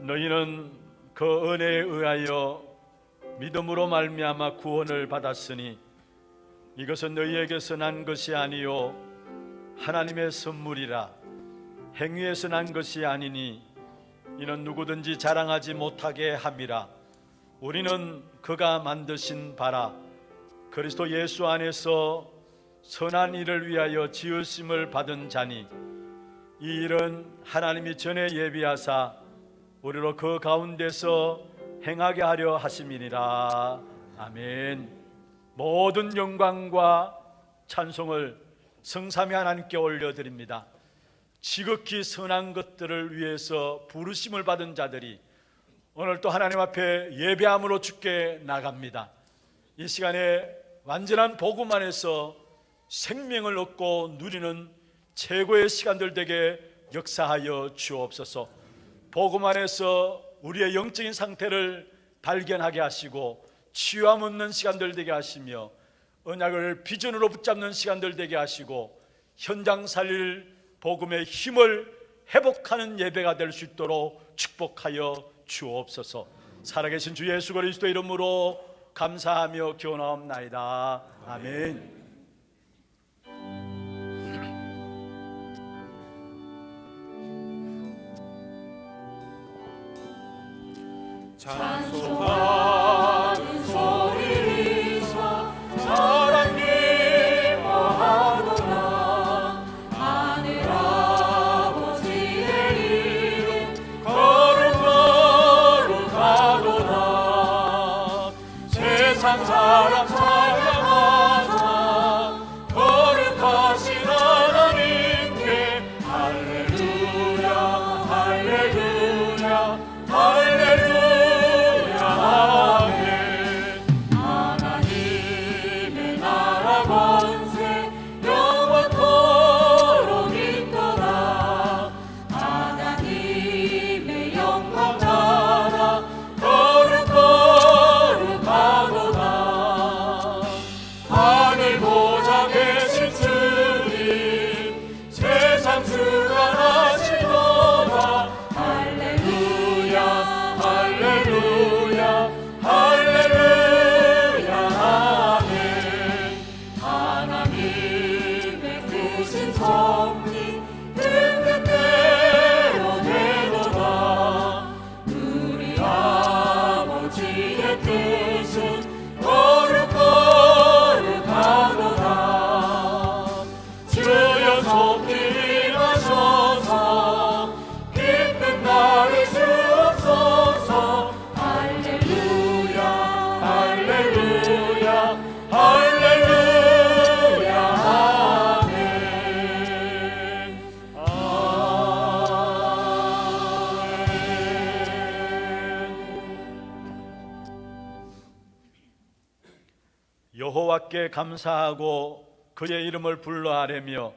너희는 그 은혜에 의하여 믿음으로 말미암아 구원을 받았으니 이것은 너희에게서 난 것이 아니요 하나님의 선물이라. 행위에서 난 것이 아니니 이는 누구든지 자랑하지 못하게 함이라. 우리는 그가 만드신 바라 그리스도 예수 안에서 선한 일을 위하여 지으심을 받은 자니 이 일은 하나님이 전에 예비하사 우리로 그 가운데서 행하게 하려 하심이니라. 아멘. 모든 영광과 찬송을 성삼위 하나님께 올려드립니다. 지극히 선한 것들을 위해서 부르심을 받은 자들이 오늘 또 하나님 앞에 예배함으로 주께 나갑니다. 이 시간에 완전한 복음 안에서 생명을 얻고 누리는 최고의 시간들 되게 역사하여 주옵소서. 복음 안에서 우리의 영적인 상태를 발견하게 하시고 치유함 얻는 시간들 되게 하시며 언약을 비전으로 붙잡는 시간들 되게 하시고 현장 살릴 복음의 힘을 회복하는 예배가 될 수 있도록 축복하여 주옵소서. 살아계신 주 예수 그리스도 이름으로 감사하며 기원하옵나이다. 아멘. 찬송하는 소리서 사랑 기뻐하노라. 하늘 아버지의 이름 거룩거룩하도다. 세상 사람 찬양하사 거룩하신 하나님께 할렐루야 할렐루야 할렐루야. 하나님의 나라 권세 영원토록 있도다. 하나님의 영광 나라 거룩거룩하도다. 하늘 보좌 계신 주님 세상 주관하시도다. 할렐루야 할렐루야 할렐루야 아멘. 하나님의 크신 섭리 그 뜻대로 되도다. 우리 아버지의 뜻은 거룩거룩하도다. 주여 속히 임하셔서 기쁜 날을 주옵소서. 할렐루야 할렐루야 할렐루야 아멘. 여호와께 감사하고 그의 이름을 불러 아뢰며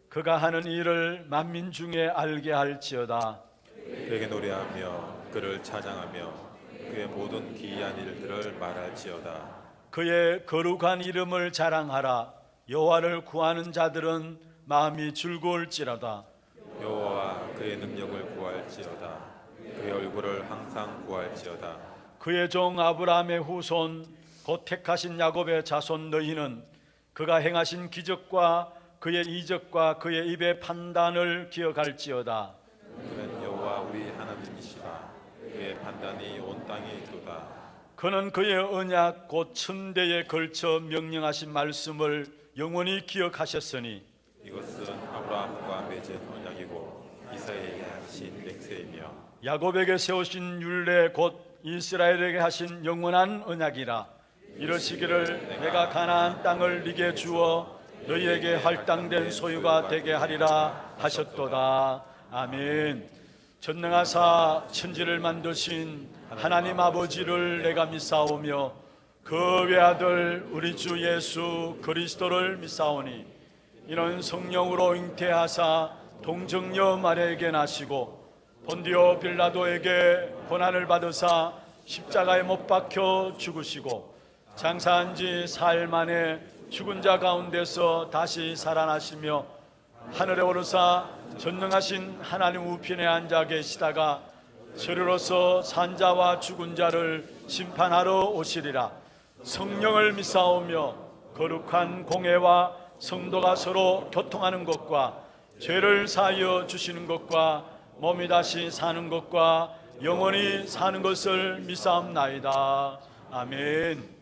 그가 하는 일을 만민 중에 알게 할지어다. 그에게 노래하며 그를 찬양하며 그의 모든 기이한 일들을 말할지어다. 그의 거룩한 이름을 자랑하라. 여호와를 구하는 자들은 마음이 즐거울지로다. 여호와와 그의 능력을 구할지어다. 그의 얼굴을 항상 구할지어다. 그의 종 아브라함의 후손 곧 택하신 야곱의 자손 너희는 그가 행하신 기적과 그의 이적과 그의 입의 판단을 기억할지어다. 그는 여호와 우리 하나님이시라. 그의 판단이 온 땅에 있도다. 그는 그의 언약 곧 천대에 걸쳐 명령하신 말씀을 영원히 기억하셨으니 이것은 아브라함과 맺은 언약이고 이삭에게 하신 맹세이며 야곱에게 세우신 율례 곧 이스라엘에게 하신 영원한 언약이라. 이러시기를 내가 가나안 땅을 네게 주어 너희에게 할당된 소유가 되게 하리라 하셨도다. 아멘. 전능하사 천지를 만드신 하나님 아버지를 내가 믿사오며 그 외아들 우리 주 예수 그리스도를 믿사오니 이는 성령으로 잉태하사 동정녀 마리아에게 나시고 본디오 빌라도에게 고난을 받으사 십자가에 못 박혀 죽으시고 장사한 지 사흘 만에 죽은 자 가운데서 다시 살아나시며 하늘에 오르사 전능하신 하나님 우편에 앉아 계시다가 저리로서 산자와 죽은 자를 심판하러 오시리라. 성령을 믿사오며 거룩한 공회와 성도가 서로 교통하는 것과 죄를 사하여 주시는 것과 몸이 다시 사는 것과 영원히 사는 것을 믿사옵나이다. 아멘.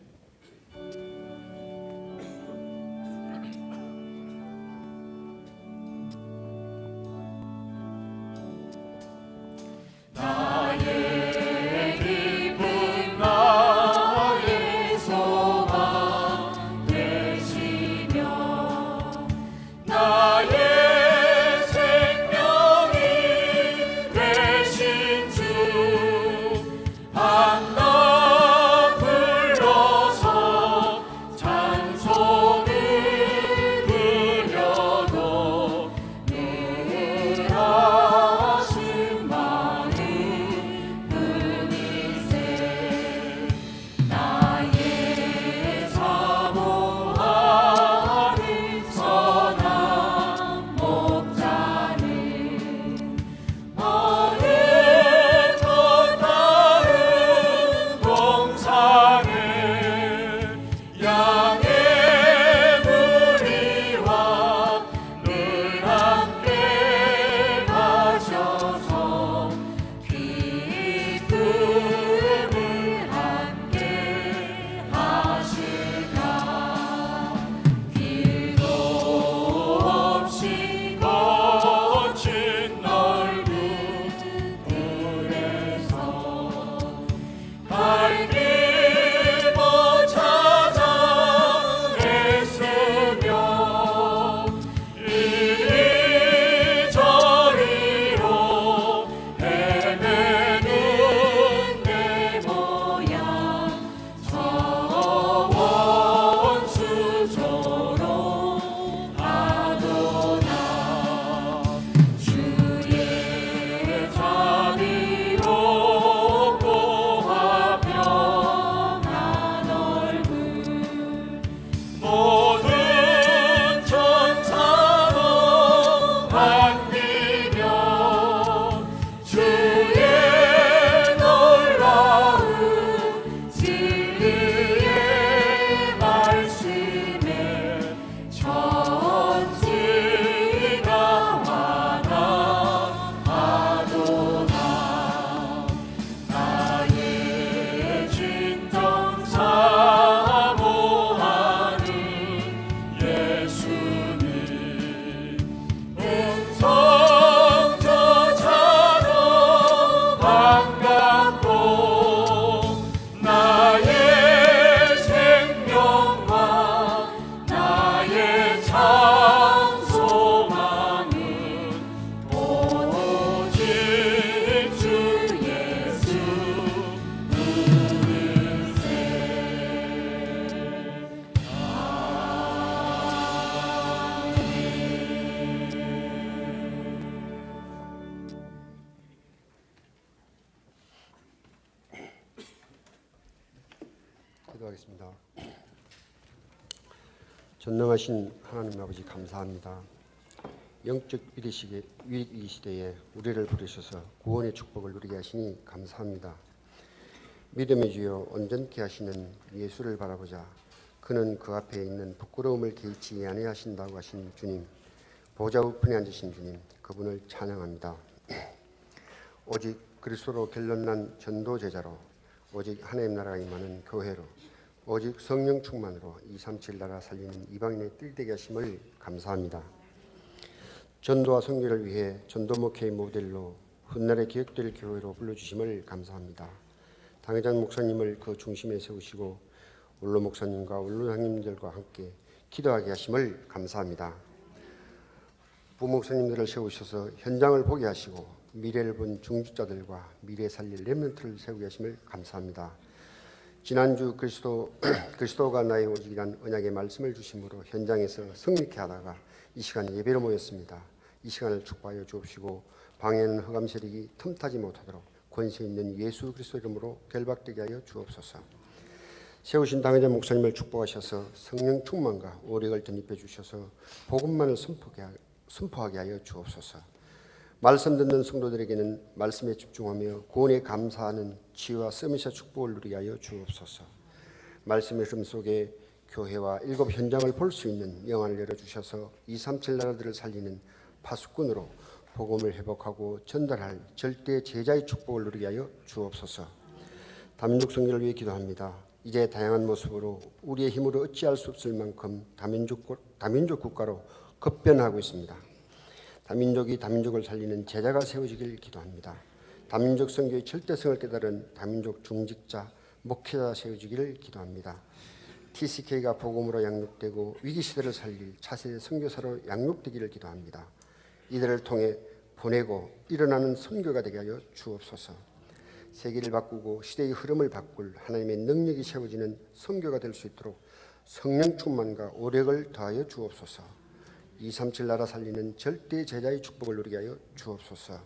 기도하겠습니다. 전능하신 하나님 아버지 감사합니다. 영적 위기 시대에 우리를 부르셔서 구원의 축복을 누리게 하시니 감사합니다. 믿음의 주여 온전케 하시는 예수를 바라보자. 그는 그 앞에 있는 부끄러움을 개의치 아니하신다고 하신 주님, 보좌 우편에 앉으신 주님, 그분을 찬양합니다. 오직 그리스도로 결론난 전도 제자로, 오직 하나님 나라가 임하는 교회로, 오직 성령 충만으로 237 나라 살리는 이방인의 뜰되게 하심을 감사합니다. 전도와 선교를 위해 전도 목회의 모델로 훗날에 기억될 교회로 불러주심을 감사합니다. 당회장 목사님을 그 중심에 세우시고 원로 목사님과 원로 장님들과 함께 기도하게 하심을 감사합니다. 부목사님들을 세우셔서 현장을 보게 하시고 미래를 본 중직자들과 미래 살릴 렘넌트를 세우게 하심을 감사합니다. 지난주 그리스도가 나의 오직이란 언약의 말씀을 주심으로 현장에서 승리케 하다가 이 시간 예배로 모였습니다. 이 시간을 축복하여 주옵시고 방해하는 흑암 세력이 틈타지 못하도록 권세 있는 예수 그리스도 이름으로 결박되게 하여 주옵소서. 세우신 당회장 목사님을 축복하셔서 성령 충만과 오력을 덧입혀 주셔서 복음만을 선포하게 하여 주옵소서. 말씀 듣는 성도들에게는 말씀에 집중하며 구원에 감사하는 지혜와 서밋의 축복을 누리게 하여 주옵소서. 말씀의 흐름 속에 교회와 일곱 현장을 볼 수 있는 영안을 열어주셔서 237 나라들을 살리는 파수꾼으로 복음을 회복하고 전달할 절대 제자의 축복을 누리게 하여 주옵소서. 다민족 선교를 위해 기도합니다. 이제 다양한 모습으로 우리의 힘으로 어찌할 수 없을 만큼 다민족 국가로 급변하고 있습니다. 다민족이 다민족을 살리는 제자가 세워지길 기도합니다. 다민족 선교의 절대성을 깨달은 다민족 중직자, 목회자 세워지기를 기도합니다. TCK가 복음으로 양육되고 위기시대를 살릴 차세대 선교사로 양육되기를 기도합니다. 이들을 통해 보내고 일어나는 선교가 되게 하여 주옵소서. 세계를 바꾸고 시대의 흐름을 바꿀 하나님의 능력이 세워지는 선교가 될 수 있도록 성령 충만과 오력을 더하여 주옵소서. 237 나라 살리는 절대 제자의 축복을 누리게 하여 주옵소서.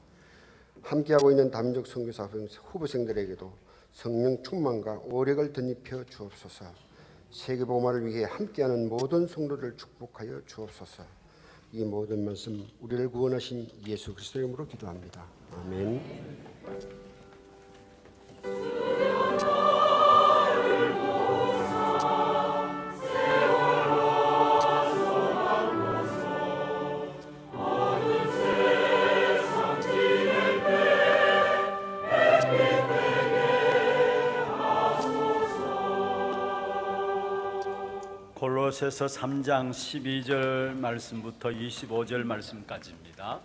함께하고 있는 다민족 선교사 후보생들에게도 성령 충만과 오력을 덧입혀 주옵소서. 세계 복음화를 위해 함께하는 모든 성도들을 축복하여 주옵소서. 이 모든 말씀 우리를 구원하신 예수 그리스도의 이름으로 기도합니다. 아멘. 골로새서 3장 12절 말씀부터 25절 말씀까지입니다.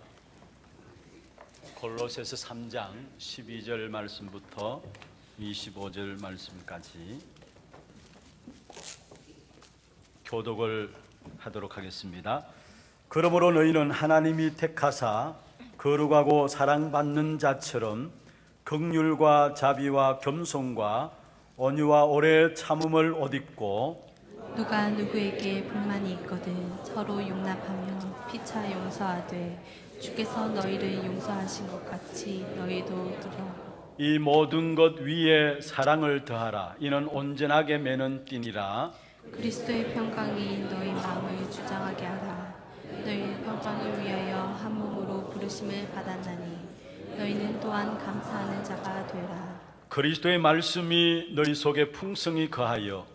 골로새서 3장 12절 말씀부터 25절 말씀까지 교독을 하도록 하겠습니다. 그러므로 너희는 하나님이 택하사 거룩하고 사랑받는 자처럼 긍휼과 자비와 겸손과 온유와 오래 참음을 옷입고 누가 누구에게 불만이 있거든 서로 용납하며 피차 용서하되 주께서 너희를 용서하신 것 같이 너희도 그러. 이 모든 것 위에 사랑을 더하라. 이는 온전하게 매는 띠니라. 그리스도의 평강이 너희 마음을 주장하게 하라. 너희 평강을 위하여 한 몸으로 부르심을 받았나니 너희는 또한 감사하는 자가 되라. 그리스도의 말씀이 너희 속에 풍성히 거하여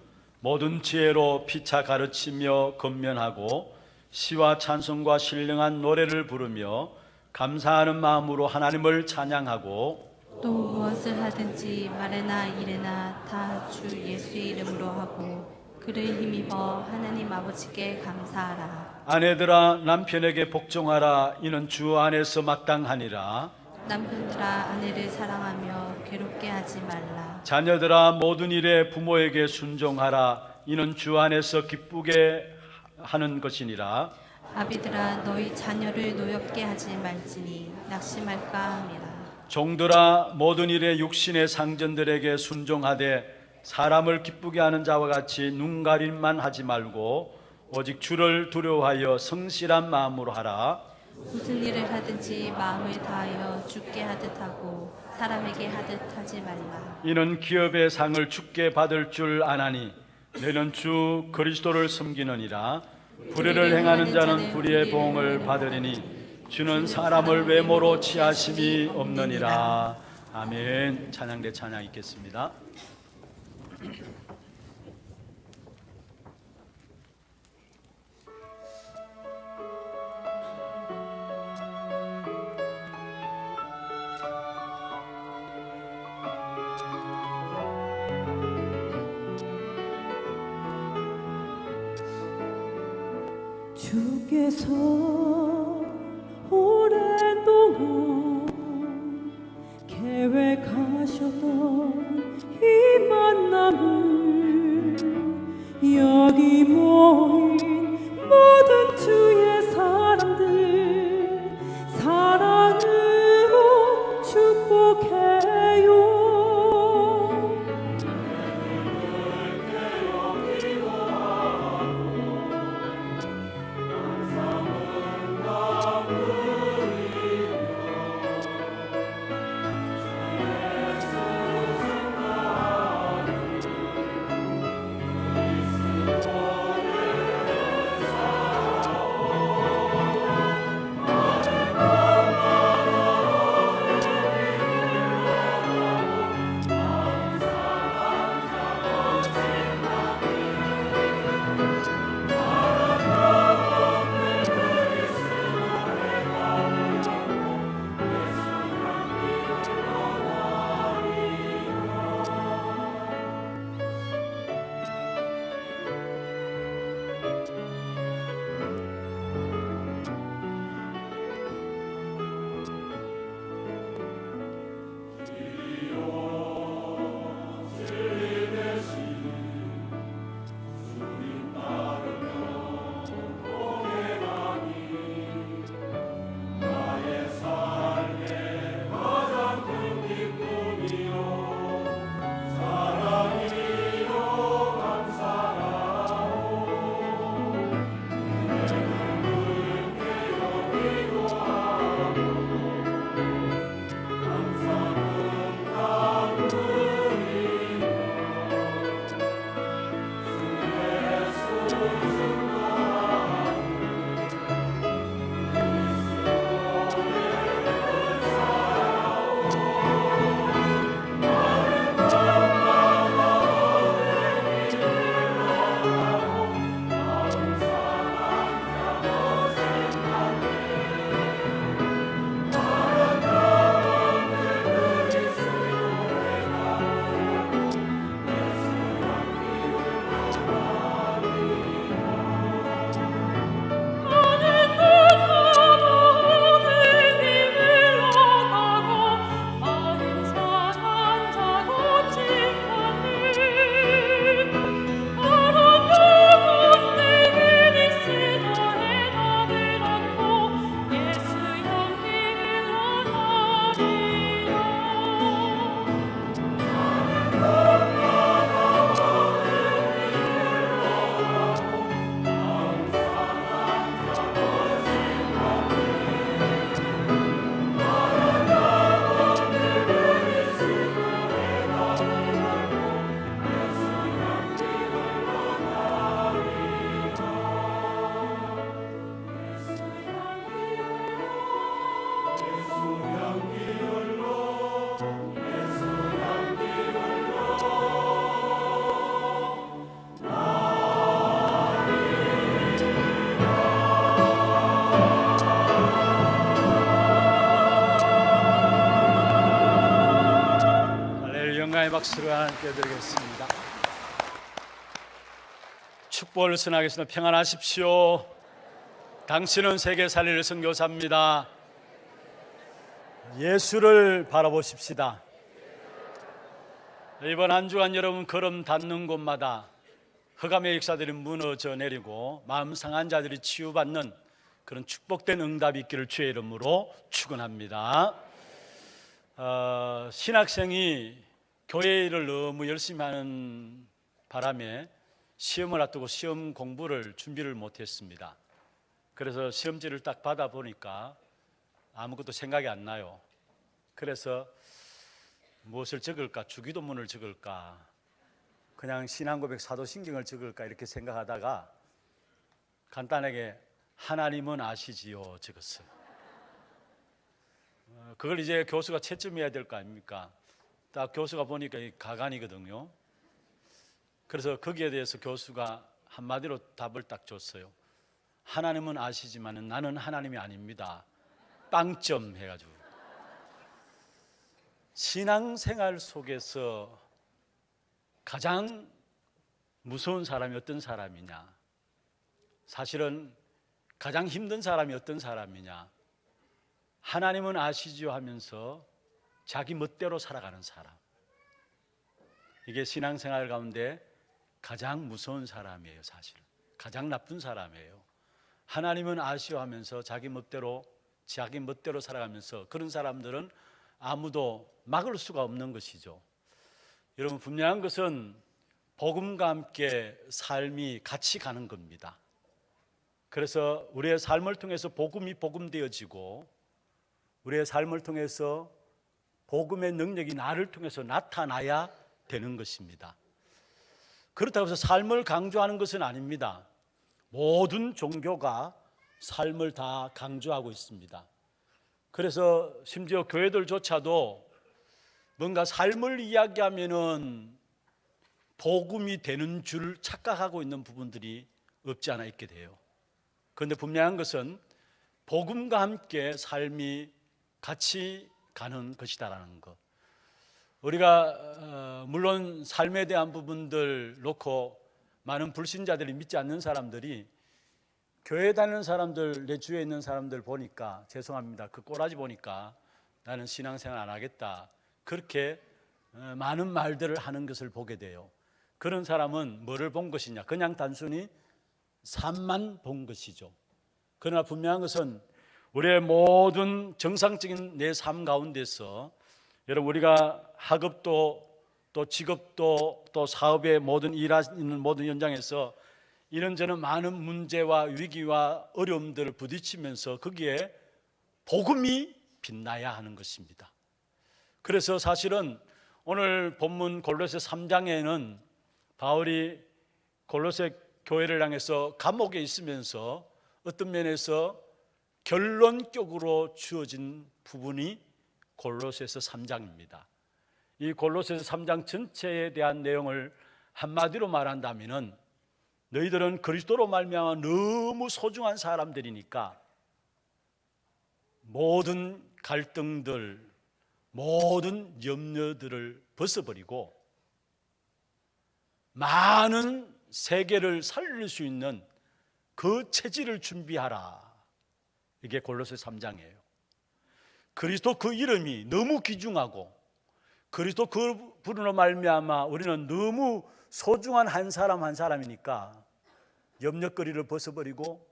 모든 지혜로 피차 가르치며 건면하고 시와 찬송과 신령한 노래를 부르며 감사하는 마음으로 하나님을 찬양하고 또 무엇을 하든지 말에나 일에나 다 주 예수의 이름으로 하고 그를 힘입어 하나님 아버지께 감사하라. 아내들아 남편에게 복종하라. 이는 주 안에서 마땅하니라. 남편들아 아내를 사랑하며 괴롭게 하지 말라. 자녀들아 모든 일에 부모에게 순종하라. 이는 주 안에서 기쁘게 하는 것이니라. 아비들아 너희 자녀를 노엽게 하지 말지니 낙심할까 함이라. 종들아 모든 일에 육신의 상전들에게 순종하되 사람을 기쁘게 하는 자와 같이 눈가림만 하지 말고 오직 주를 두려워하여 성실한 마음으로 하라. 무슨 일을 하든지 마음을 다하여 주께 하듯 하고 사람에게 하듯 하지 말라. 이는 기업의 상을 주께 받을 줄 아나니 너희는 주 그리스도를 섬기느니라. 불의를 행하는 자는 불의의 보응을 받으리니 주는 사람을 외모로 취하심이 없느니라. 아멘. 찬양대 찬양 있겠습니다. 주께서 오랫동안 계획하셨던 이 만남을 여기 모인 모든 주의 사람들 사랑으로 축복해요. 찬양의 박수를 하나님께 드리겠습니다. 축복을 선하겠습니다. 평안하십시오. 당신은 세계 살릴 선교사입니다. 예수를 바라보십시다. 이번 한 주간 여러분 걸음 닿는 곳마다 흑암의 역사들이 무너져 내리고 마음 상한 자들이 치유받는 그런 축복된 응답이 있기를 주의 이름으로 축원합니다. 신학생이 교회 일을 너무 열심히 하는 바람에 시험을 앞두고 시험 공부를 준비를 못했습니다. 그래서 시험지를 딱 받아보니까 아무것도 생각이 안 나요. 그래서 무엇을 적을까? 주기도문을 적을까? 그냥 신앙고백 사도신경을 적을까? 이렇게 생각하다가 간단하게 하나님은 아시지요 적었어요. 그걸 이제 교수가 채점해야 될 거 아닙니까? 딱 교수가 보니까 가관이거든요. 그래서 거기에 대해서 교수가 한마디로 답을 딱 줬어요. 하나님은 아시지만 나는 하나님이 아닙니다. 빵점 해가지고. 신앙생활 속에서 가장 무서운 사람이 어떤 사람이냐? 사실은 가장 힘든 사람이 어떤 사람이냐? 하나님은 아시죠 하면서 자기 멋대로 살아가는 사람. 이게 신앙생활 가운데 가장 무서운 사람이에요. 사실 가장 나쁜 사람이에요. 하나님은 아시오 하면서 자기 멋대로 살아가면서 그런 사람들은 아무도 막을 수가 없는 것이죠. 여러분, 분명한 것은 복음과 함께 삶이 같이 가는 겁니다. 그래서 우리의 삶을 통해서 복음이 복음되어지고 우리의 삶을 통해서 복음의 능력이 나를 통해서 나타나야 되는 것입니다. 그렇다고 해서 삶을 강조하는 것은 아닙니다. 모든 종교가 삶을 다 강조하고 있습니다. 그래서 심지어 교회들조차도 뭔가 삶을 이야기하면은 복음이 되는 줄 착각하고 있는 부분들이 없지 않아 있게 돼요. 그런데 분명한 것은 복음과 함께 삶이 같이 가는 것이다라는 것. 우리가 물론 삶에 대한 부분들 놓고 많은 불신자들이 믿지 않는 사람들이 교회 다니는 사람들, 내 주위에 있는 사람들 보니까 죄송합니다. 그 꼬라지 보니까 나는 신앙생활 안 하겠다. 그렇게 많은 말들을 하는 것을 보게 돼요. 그런 사람은 뭐를 본 것이냐? 그냥 단순히 삶만 본 것이죠. 그러나 분명한 것은 우리의 모든 정상적인 내 삶 가운데서 여러분 우리가 학업도 또 직업도 또 사업의 모든 일하는 모든 현장에서 이런저런 많은 문제와 위기와 어려움들을 부딪히면서 거기에 복음이 빛나야 하는 것입니다. 그래서 사실은 오늘 본문 골로새 3장에는 바울이 골로새 교회를 향해서 감옥에 있으면서 어떤 면에서 결론적으로 주어진 부분이 골로새서 3장입니다. 이 골로새서 3장 전체에 대한 내용을 한마디로 말한다면은 너희들은 그리스도로 말미암아 너무 소중한 사람들이니까 모든 갈등들, 모든 염려들을 벗어버리고 많은 세계를 살릴 수 있는 그 체질을 준비하라. 이게 골로새 3장이에요. 그리스도 그 이름이 너무 귀중하고 그리스도 그 부름으로 말미암아 우리는 너무 소중한 한 사람 한 사람이니까 염려거리를 벗어버리고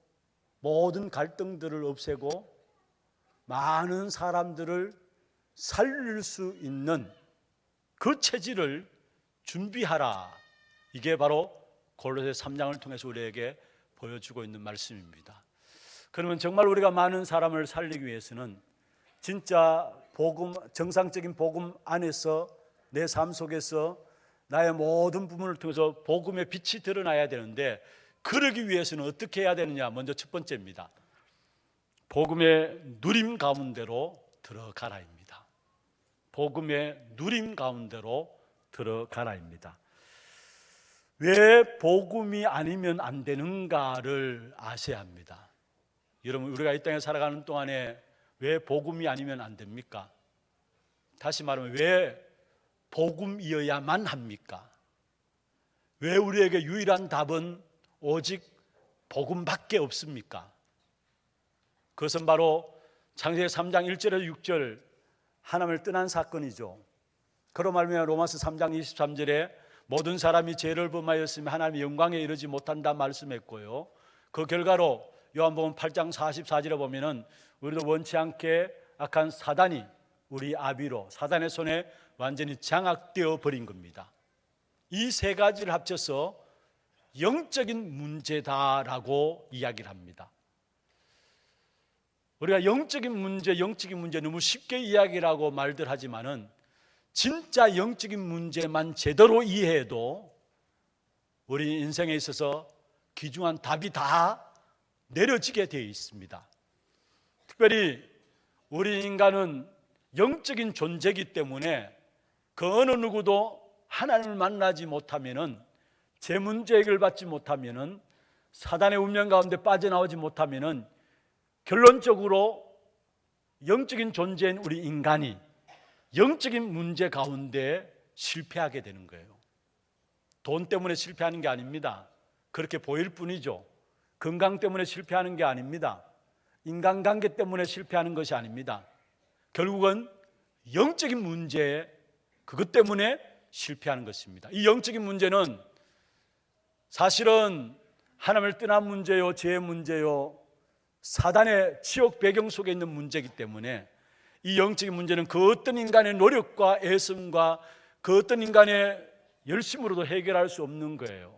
모든 갈등들을 없애고 많은 사람들을 살릴 수 있는 그 체질을 준비하라. 이게 바로 골로새 3장을 통해서 우리에게 보여주고 있는 말씀입니다. 그러면 정말 우리가 많은 사람을 살리기 위해서는 진짜 복음, 정상적인 복음 안에서 내 삶 속에서 나의 모든 부분을 통해서 복음의 빛이 드러나야 되는데 그러기 위해서는 어떻게 해야 되느냐? 먼저 첫 번째입니다. 복음의 누림 가운데로 들어가라입니다. 복음의 누림 가운데로 들어가라입니다. 왜 복음이 아니면 안 되는가를 아셔야 합니다. 여러분, 우리가 이 땅에 살아가는 동안에 왜 복음이 아니면 안 됩니까? 다시 말하면 왜 복음이어야만 합니까? 왜 우리에게 유일한 답은 오직 복음밖에 없습니까? 그것은 바로 창세기 3장 1절에서 6절 하나님을 떠난 사건이죠. 그로 말미암아 로마서 3장 23절에 모든 사람이 죄를 범하였으며 하나님의 영광에 이르지 못한다 말씀했고요. 그 결과로 요한복음 8장 44절에 보면은 우리도 원치 않게 악한 사단이 우리 아비로 사단의 손에 완전히 장악되어 버린 겁니다. 이 세 가지를 합쳐서 영적인 문제다라고 이야기를 합니다. 우리가 영적인 문제 너무 쉽게 이야기를 하고 말들 하지만은 진짜 영적인 문제만 제대로 이해해도 우리 인생에 있어서 귀중한 답이 다 내려지게 되어 있습니다. 특별히 우리 인간은 영적인 존재이기 때문에 그 어느 누구도 하나님을 만나지 못하면은 제 문제 해결받지 못하면은 사단의 운명 가운데 빠져나오지 못하면은 결론적으로 영적인 존재인 우리 인간이 영적인 문제 가운데 실패하게 되는 거예요. 돈 때문에 실패하는 게 아닙니다. 그렇게 보일 뿐이죠. 건강 때문에 실패하는 게 아닙니다. 인간관계 때문에 실패하는 것이 아닙니다. 결국은 영적인 문제, 그것 때문에 실패하는 것입니다. 이 영적인 문제는 사실은 하나님을 떠난 문제요, 죄의 문제요, 사단의 지옥 배경 속에 있는 문제이기 때문에 이 영적인 문제는 그 어떤 인간의 노력과 애씀과 그 어떤 인간의 열심으로도 해결할 수 없는 거예요.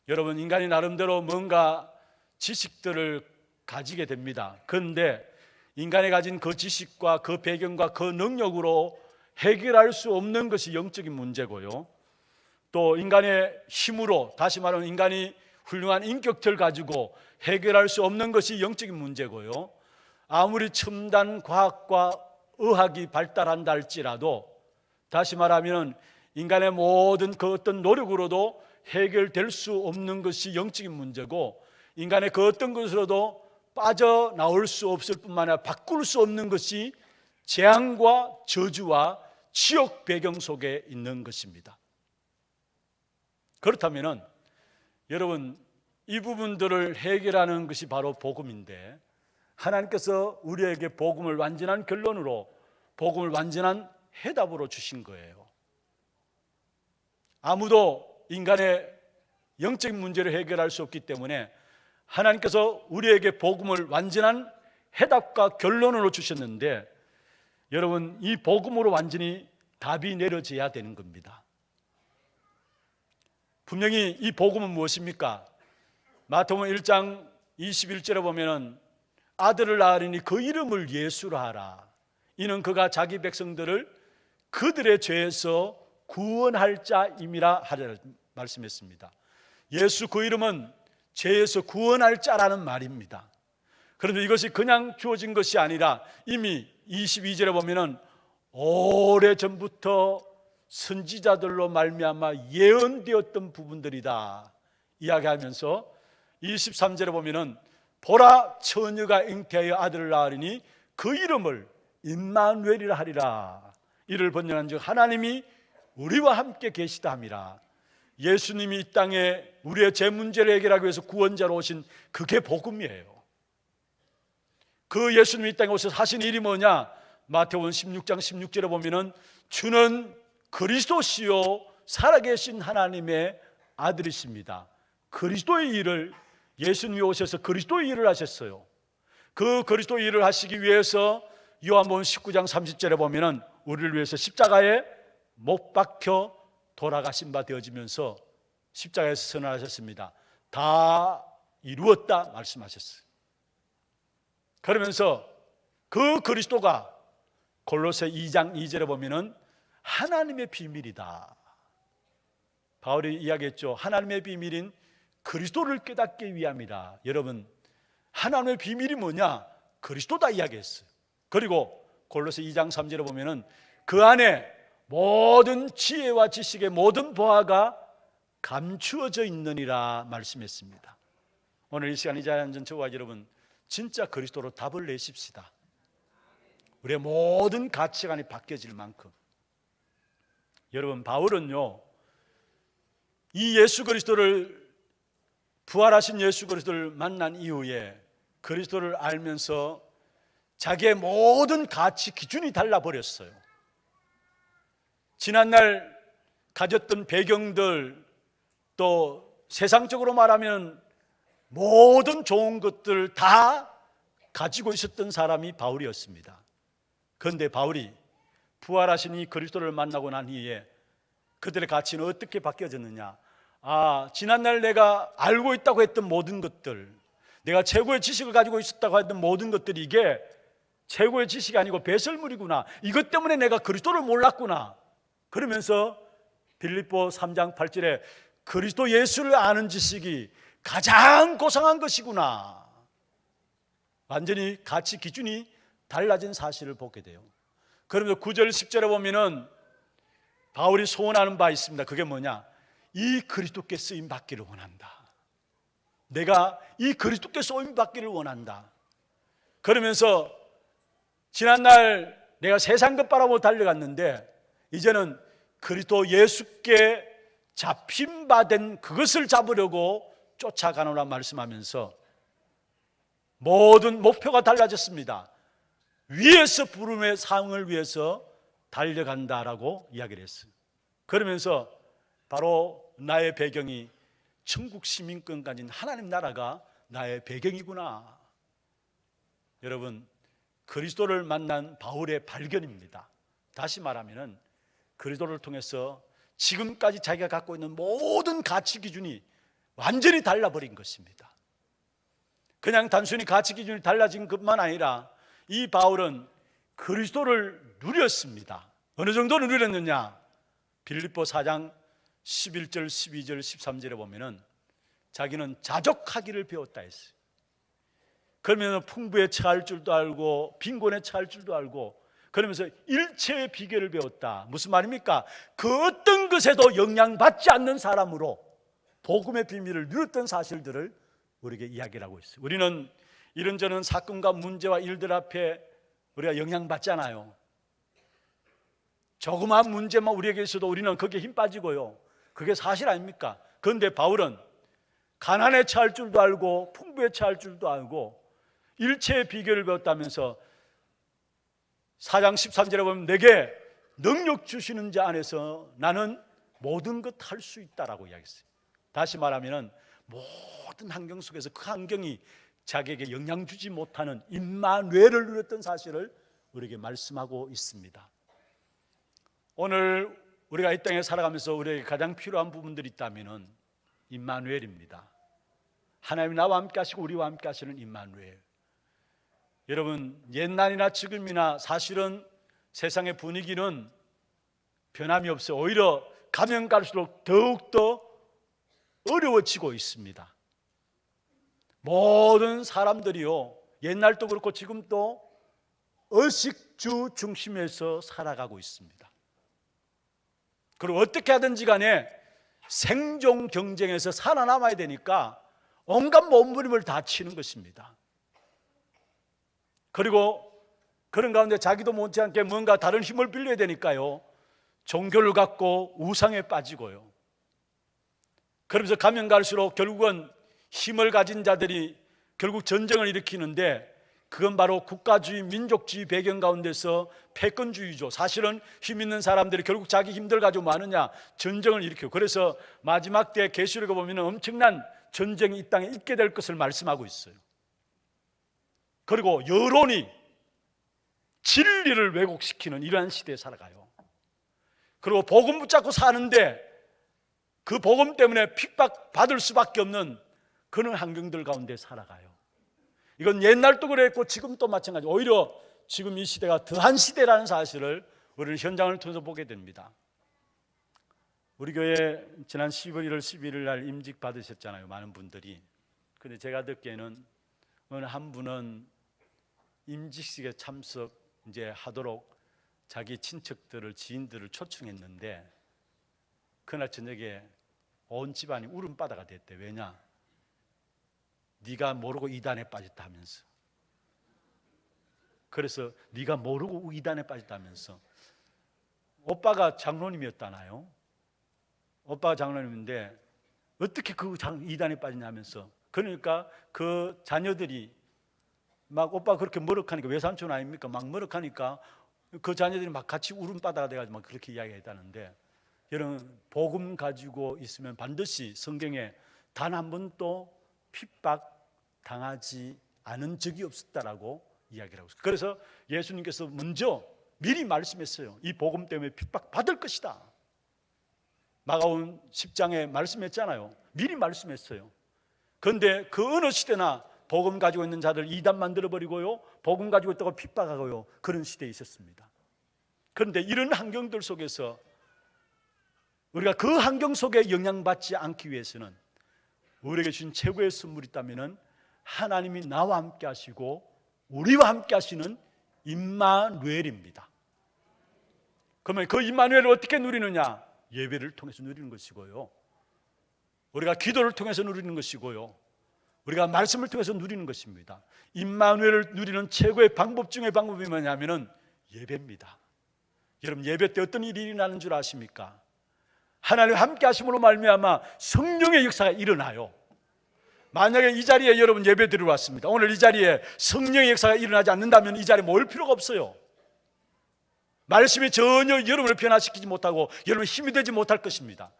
여러분, 인간이 나름대로 뭔가 지식들을 가지게 됩니다. 그런데 인간이 가진 그 지식과 그 배경과 그 능력으로 해결할 수 없는 것이 영적인 문제고요. 또 인간의 힘으로, 다시 말하면 인간이 훌륭한 인격들을 가지고 해결할 수 없는 것이 영적인 문제고요. 아무리 첨단 과학과 의학이 발달한다 할지라도 다시 말하면 인간의 모든 그 어떤 노력으로도 해결될 수 없는 것이 영적인 문제고, 인간의 그 어떤 것으로도 빠져나올 수 없을 뿐만 아니라 바꿀 수 없는 것이 재앙과 저주와 지옥 배경 속에 있는 것입니다. 그렇다면 여러분, 이 부분들을 해결하는 것이 바로 복음인데, 하나님께서 우리에게 복음을 완전한 결론으로, 복음을 완전한 해답으로 주신 거예요. 아무도 인간의 영적인 문제를 해결할 수 없기 때문에 하나님께서 우리에게 복음을 완전한 해답과 결론으로 주셨는데, 여러분, 이 복음으로 완전히 답이 내려져야 되는 겁니다. 분명히 이 복음은 무엇입니까? 마태복음 1장 21절에 보면은 아들을 낳으리니 그 이름을 예수라 하라. 이는 그가 자기 백성들을 그들의 죄에서 구원할 자임이라 하라 말씀했습니다. 예수, 그 이름은 죄에서 구원할 자라는 말입니다. 그런데 이것이 그냥 주어진 것이 아니라 이미 22절에 보면은 오래전부터 선지자들로 말미암아 예언되었던 부분들이다 이야기하면서 23절에 보면은 보라, 처녀가 잉태하여 아들을 낳으리니 그 이름을 임마누엘이라 하리라. 이를 번역한즉 하나님이 우리와 함께 계시다 함이라. 예수님이 이 땅에 우리의 죄 문제를 해결하기 위해서 구원자로 오신 그게 복음이에요. 그 예수님이 이 땅에 오셔서 하신 일이 뭐냐? 마태복음 16장 16절에 보면은 주는 그리스도시요 살아계신 하나님의 아들이십니다. 그리스도의 일을, 예수님이 오셔서 그리스도의 일을 하셨어요. 그 그리스도의 일을 하시기 위해서 요한복음 19장 30절에 보면은 우리를 위해서 십자가에 못 박혀 돌아가신 바 되어지면서 십자가에서 선언하셨습니다. 다 이루었다 말씀하셨어요. 그러면서 그 그리스도가 골로새 2장 2절에 보면은 하나님의 비밀이다. 바울이 이야기했죠. 하나님의 비밀인 그리스도를 깨닫기 위함이다. 여러분, 하나님의 비밀이 뭐냐? 그리스도다 이야기했어요. 그리고 골로새 2장 3절에 보면은 그 안에 모든 지혜와 지식의 모든 보화가 감추어져 있느니라 말씀했습니다. 오늘 이 시간 이 자리에 앉은 저와 여러분, 진짜 그리스도로 답을 내십시다. 우리의 모든 가치관이 바뀌어질 만큼. 여러분, 바울은요, 이 예수 그리스도를, 부활하신 예수 그리스도를 만난 이후에 그리스도를 알면서 자기의 모든 가치 기준이 달라버렸어요. 지난날 가졌던 배경들, 또 세상적으로 말하면 모든 좋은 것들 다 가지고 있었던 사람이 바울이었습니다. 그런데 바울이 부활하신 이 그리스도를 만나고 난 이후에 그들의 가치는 어떻게 바뀌어졌느냐? 지난날 내가 알고 있다고 했던 모든 것들, 내가 최고의 지식을 가지고 있었다고 했던 모든 것들이 이게 최고의 지식이 아니고 배설물이구나. 이것 때문에 내가 그리스도를 몰랐구나. 그러면서 빌립보 3장 8절에 그리스도 예수를 아는 지식이 가장 고상한 것이구나. 완전히 가치 기준이 달라진 사실을 보게 돼요. 그러면서 9절 10절에 보면은 바울이 소원하는 바 있습니다. 그게 뭐냐? 이 그리스도께 쓰임 받기를 원한다. 내가 이 그리스도께 쓰임 받기를 원한다. 그러면서 지난날 내가 세상 것 바라보고 달려갔는데 이제는 그리스도 예수께 잡힌 바 된 그것을 잡으려고 쫓아가노라 말씀하면서 모든 목표가 달라졌습니다. 위에서 부름의 상을 위해서 달려간다라고 이야기를 했어요. 그러면서 바로 나의 배경이 천국 시민권 가진 하나님 나라가 나의 배경이구나. 여러분, 그리스도를 만난 바울의 발견입니다. 다시 말하면 그리스도를 통해서 지금까지 자기가 갖고 있는 모든 가치 기준이 완전히 달라버린 것입니다. 그냥 단순히 가치 기준이 달라진 것만 아니라 이 바울은 그리스도를 누렸습니다. 어느 정도는 누렸느냐? 빌립보 4장 11절, 12절, 13절에 보면은 자기는 자족하기를 배웠다 했어요. 그러면 풍부에 처할 줄도 알고 빈곤에 처할 줄도 알고, 그러면서 일체의 비결을 배웠다. 무슨 말입니까? 그 어떤 것에도 영향받지 않는 사람으로 복음의 비밀을 누렸던 사실들을 우리에게 이야기를 하고 있어요. 우리는 이런저런 사건과 문제와 일들 앞에 우리가 영향받잖아요. 조그마한 문제만 우리에게 있어도 우리는 거기에 힘 빠지고요. 그게 사실 아닙니까? 그런데 바울은 가난에 처할 줄도 알고 풍부에 처할 줄도 알고 일체의 비결을 배웠다면서 4장 13절에 보면 내게 능력 주시는 자 안에서 나는 모든 것 할 수 있다라고 이야기했어요. 다시 말하면 모든 환경 속에서 그 환경이 자기에게 영향 주지 못하는 임마누엘을 누렸던 사실을 우리에게 말씀하고 있습니다. 오늘 우리가 이 땅에 살아가면서 우리에게 가장 필요한 부분들이 있다면 임마누엘입니다. 하나님이 나와 함께 하시고 우리와 함께 하시는 임마누엘. 여러분, 옛날이나 지금이나 사실은 세상의 분위기는 변함이 없어요. 오히려 가면 갈수록 더욱더 어려워지고 있습니다. 모든 사람들이요, 옛날도 그렇고 지금도 의식주 중심에서 살아가고 있습니다. 그리고 어떻게 하든지 간에 생존 경쟁에서 살아남아야 되니까 온갖 몸부림을 다 치는 것입니다. 그리고 그런 가운데 자기도 못지않게 뭔가 다른 힘을 빌려야 되니까요, 종교를 갖고 우상에 빠지고요. 그러면서 가면 갈수록 결국은 힘을 가진 자들이 결국 전쟁을 일으키는데, 그건 바로 국가주의, 민족주의 배경 가운데서 패권주의죠. 사실은 힘 있는 사람들이 결국 자기 힘들 가지고 많으냐 전쟁을 일으키고, 그래서 마지막 때 계시록에 보면 엄청난 전쟁이 이 땅에 있게 될 것을 말씀하고 있어요. 그리고 여론이 진리를 왜곡시키는 이러한 시대에 살아가요. 그리고 복음 붙잡고 사는데 그 복음 때문에 핍박받을 수밖에 없는 그런 환경들 가운데 살아가요. 이건 옛날도 그랬고 지금도 마찬가지. 오히려 지금 이 시대가 더한 시대라는 사실을 우리는 현장을 통해서 보게 됩니다. 우리 교회 지난 11월 11일 날 임직 받으셨잖아요, 많은 분들이. 근데 제가 듣기에는 어느 한 분은 임직식에 참석 이제 하도록 자기 친척들을, 지인들을 초청했는데 그날 저녁에 온 집안이 울음바다가 됐대. 왜냐? 네가 모르고 이단에 빠졌다면서. 그래서 네가 모르고 이단에 빠졌다면서 오빠가 장로님이었잖아요. 오빠가 장로님인데 어떻게 그 이단에 빠지냐면서, 그러니까 그 자녀들이 막 오빠가 그렇게 머럭하니까, 외삼촌 아닙니까? 막 머럭하니까 그 자녀들이 막 같이 울음바다가 돼가지고 막 그렇게 이야기했다는데, 여러분 복음 가지고 있으면 반드시 성경에 단 한 번도 핍박 당하지 않은 적이 없었다라고 이야기를 하고 있어요. 그래서 예수님께서 먼저 미리 말씀했어요. 이 복음 때문에 핍박 받을 것이다. 마가복음 10장에 말씀했잖아요. 미리 말씀했어요. 그런데 그 어느 시대나 복음 가지고 있는 자들 이단 만들어버리고요, 복음 가지고 있다고 핍박하고요, 그런 시대에 있었습니다. 그런데 이런 환경들 속에서 우리가 그 환경 속에 영향받지 않기 위해서는 우리에게 주신 최고의 선물이 있다면 하나님이 나와 함께 하시고 우리와 함께 하시는 임마누엘입니다. 그러면 그 임마누엘을 어떻게 누리느냐? 예배를 통해서 누리는 것이고요, 우리가 기도를 통해서 누리는 것이고요, 우리가 말씀을 통해서 누리는 것입니다. 임마누엘을 누리는 최고의 방법 중에 방법이 뭐냐면은 예배입니다. 여러분, 예배 때 어떤 일이 일어나는 줄 아십니까? 하나님 함께 하심으로 말미암아 성령의 역사가 일어나요. 만약에 이 자리에 여러분 예배 드리러 왔습니다. 오늘 이 자리에 성령의 역사가 일어나지 않는다면 이 자리에 모일 필요가 없어요. 말씀이 전혀 여러분을 변화시키지 못하고 여러분 힘이 되지 못할 것입니다.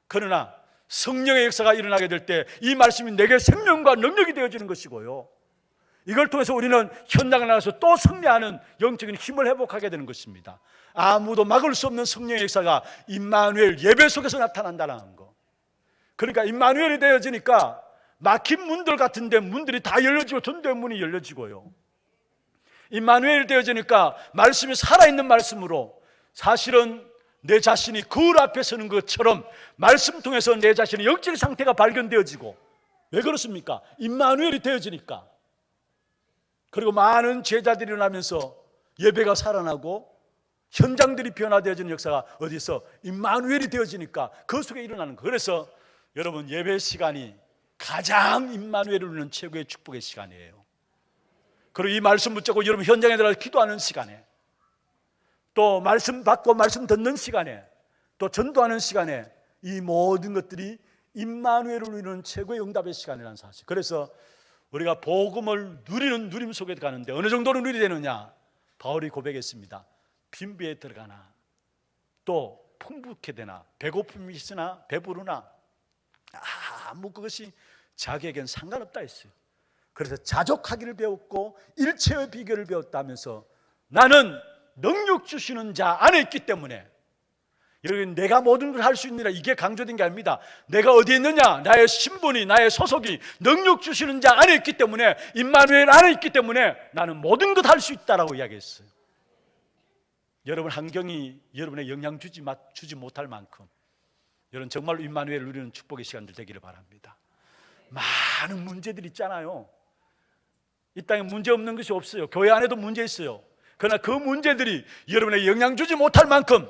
그러나 성령의 역사가 일어나게 될 때 이 말씀이 내게 생명과 능력이 되어지는 것이고요, 이걸 통해서 우리는 현장에 나가서 또 승리하는 영적인 힘을 회복하게 되는 것입니다. 아무도 막을 수 없는 성령의 역사가 임마누엘 예배 속에서 나타난다는 거. 그러니까 임마누엘이 되어지니까 막힌 문들 같은데 문들이 다 열려지고 전도의 문이 열려지고요, 임마누엘이 되어지니까 말씀이 살아있는 말씀으로 사실은 내 자신이 거울 앞에 서는 것처럼 말씀 통해서 내 자신의 영적 상태가 발견되어지고, 왜 그렇습니까? 임마누엘이 되어지니까. 그리고 많은 제자들이 일어나면서 예배가 살아나고 현장들이 변화되어지는 역사가 어디서? 임마누엘이 되어지니까 그 속에 일어나는 거예요. 그래서 여러분 예배 시간이 가장 임마누엘을 누리는 최고의 축복의 시간이에요. 그리고 이 말씀 붙잡고 여러분 현장에 들어가서 기도하는 시간에, 또 말씀 받고 말씀 듣는 시간에, 또 전도하는 시간에, 이 모든 것들이 임마누엘을 누리는 최고의 응답의 시간이라는 사실. 그래서 우리가 복음을 누리는 누림 속에 가는데 어느 정도로 누리게 되느냐? 바울이 고백했습니다. 빈부에 들어가나 또 풍부케 되나 배고픔이 있으나 배부르나 아무 그것이 자기에겐 상관없다 했어요. 그래서 자족하기를 배웠고 일체의 비결을 배웠다면서 나는 능력 주시는 자 안에 있기 때문에, 여러분 내가 모든 걸 할 수 있느라 이게 강조된 게 아닙니다. 내가 어디에 있느냐? 나의 신분이, 나의 소속이 능력 주시는 자 안에 있기 때문에, 임마누엘 안에 있기 때문에 나는 모든 것 할 수 있다라고 이야기했어요. 여러분 환경이 여러분의 영향 주지 못할 만큼 여러분 정말로 임마누엘을 누리는 축복의 시간들 되기를 바랍니다. 많은 문제들이 있잖아요. 이 땅에 문제 없는 것이 없어요. 교회 안에도 문제 있어요. 그러나 그 문제들이 여러분의 영향 주지 못할 만큼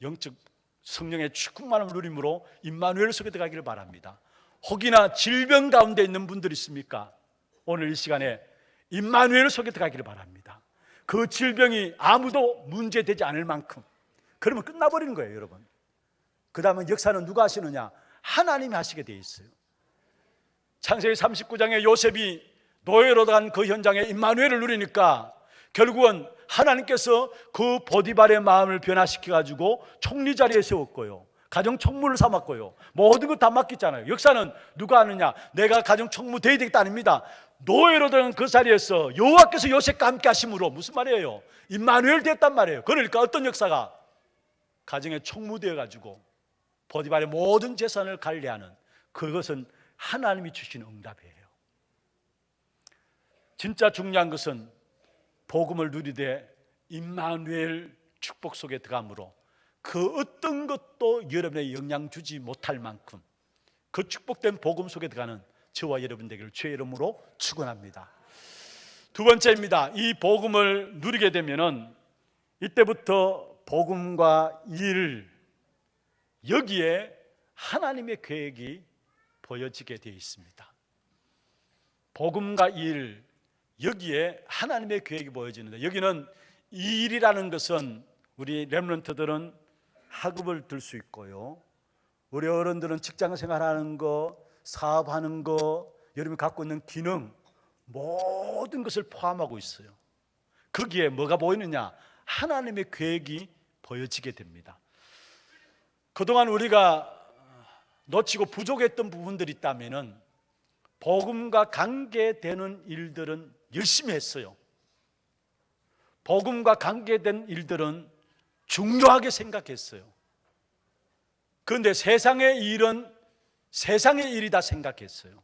영적 성령의 충만함을 누림으로 임마누엘 속에 들어가기를 바랍니다. 혹이나 질병 가운데 있는 분들이 있습니까? 오늘 이 시간에 임마누엘 속에 들어가기를 바랍니다. 그 질병이 아무도 문제되지 않을 만큼, 그러면 끝나버리는 거예요 여러분. 그 다음에 역사는 누가 하시느냐? 하나님이 하시게 돼 있어요. 창세기 39장에 요셉이 노예로 간 그 현장에 임마누엘을 누리니까 결국은 하나님께서 그 보디발의 마음을 변화시켜가지고 총리 자리에 세웠고요, 가정 총무를 삼았고요, 모든 것 다 맡겼잖아요. 역사는 누가 하느냐? 내가 가정 총무 돼야 되겠다 아닙니다. 노예로 된 그 자리에서 여호와께서 요셉과 함께 하심으로 무슨 말이에요? 임마누엘 됐단 말이에요. 그러니까 어떤 역사가? 가정에 총무되어 가지고 보디발의 모든 재산을 관리하는, 그것은 하나님이 주신 응답이에요. 진짜 중요한 것은 복음을 누리되 임마누엘 축복 속에 들어감으로 그 어떤 것도 여러분의 영향 주지 못할 만큼 그 축복된 복음 속에 들어가는 저와 여러분 되기를 주의 이름으로 축원합니다. 두 번째입니다. 이 복음을 누리게 되면은 이때부터 복음과 일, 여기에 하나님의 계획이 보여지게 되어 있습니다. 복음과 일, 여기에 하나님의 계획이 보여지는데, 여기는 이 일이라는 것은 우리 렘넌트들은 학업을 들 수 있고요. 우리 어른들은 직장 생활하는 거, 사업하는 거, 여러분이 갖고 있는 기능, 모든 것을 포함하고 있어요. 거기에 뭐가 보이느냐? 하나님의 계획이 보여지게 됩니다. 그동안 우리가 놓치고 부족했던 부분들이 있다면 복음과 관계되는 일들은 열심히 했어요. 복음과 관계된 일들은 중요하게 생각했어요. 그런데 세상의 일은 세상의 일이다 생각했어요.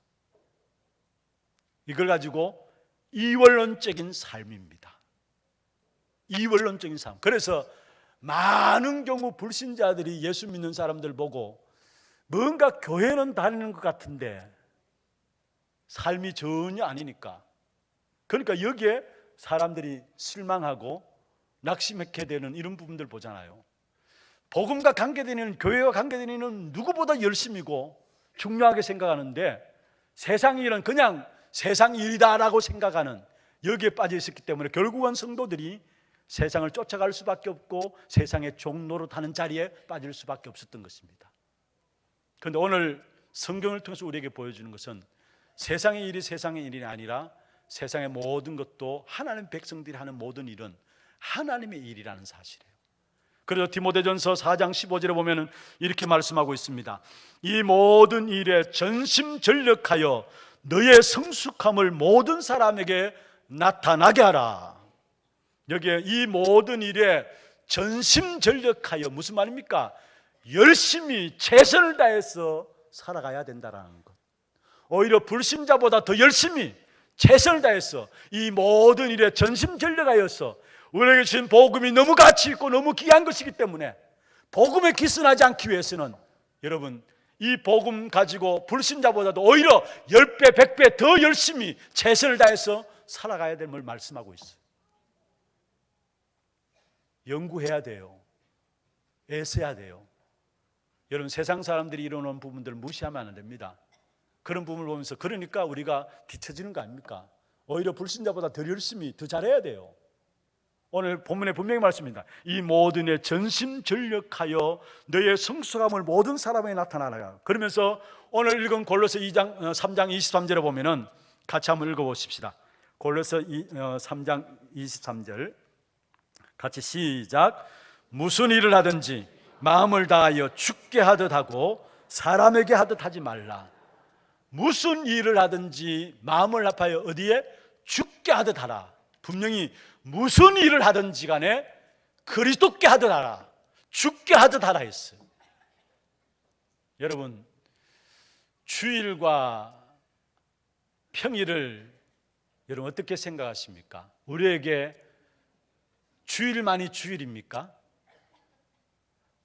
이걸 가지고 이원론적인 삶입니다. 이원론적인 삶. 그래서 많은 경우 불신자들이 예수 믿는 사람들 보고 뭔가 교회는 다니는 것 같은데 삶이 전혀 아니니까, 그러니까 여기에 사람들이 실망하고 낙심하게 되는 이런 부분들 보잖아요. 복음과 관계되는, 교회와 관계되는 일은 누구보다 열심이고 중요하게 생각하는데 세상 일은 그냥 세상 일이다라고 생각하는, 여기에 빠져 있었기 때문에 결국은 성도들이 세상을 쫓아갈 수밖에 없고 세상의 종노릇하는 자리에 빠질 수밖에 없었던 것입니다. 그런데 오늘 성경을 통해서 우리에게 보여주는 것은 세상의 일이 세상의 일이 아니라 세상의 모든 것도 하나님 백성들이 하는 모든 일은 하나님의 일이라는 사실이에요. 그래서 디모데전서 4장 15절에 보면 이렇게 말씀하고 있습니다. 이 모든 일에 전심전력하여 너의 성숙함을 모든 사람에게 나타나게 하라. 여기에 이 모든 일에 전심전력하여, 무슨 말입니까? 열심히 최선을 다해서 살아가야 된다는 것. 오히려 불신자보다 더 열심히 최선을 다해서 이 모든 일에 전심전력하여서, 우리에게 주신 복음이 너무 가치 있고 너무 귀한 것이기 때문에 복음에 기선하지 않기 위해서는 여러분 이 복음 가지고 불신자보다도 오히려 10배 100배 더 열심히 최선을 다해서 살아가야 됨을 말씀하고 있어요. 연구해야 돼요. 애써야 돼요. 여러분 세상 사람들이 이루는 부분들을 무시하면 안 됩니다. 그런 부분을 보면서 그러니까 우리가 뒤처지는 거 아닙니까? 오히려 불신자보다 더 열심히 더 잘해야 돼요. 오늘 본문에 분명히 말씀입니다. 이 모든 에 전심전력하여 너의 성숙함을 모든 사람에게 나타나라. 그러면서 오늘 읽은 골로새 3장 23절에 보면은 같이 한번 읽어보십시다. 골로새 3장 23절 같이 시작. 무슨 일을 하든지 마음을 다하여 주께 하듯 하고 사람에게 하듯 하지 말라. 무슨 일을 하든지 마음을 합하여 어디에? 주께 하듯 하라. 분명히 무슨 일을 하든지 간에 그리스도께 하듯 하라, 주께 하듯 하라 했어요. 여러분 주일과 평일을 여러분 어떻게 생각하십니까? 우리에게 주일만이 주일입니까?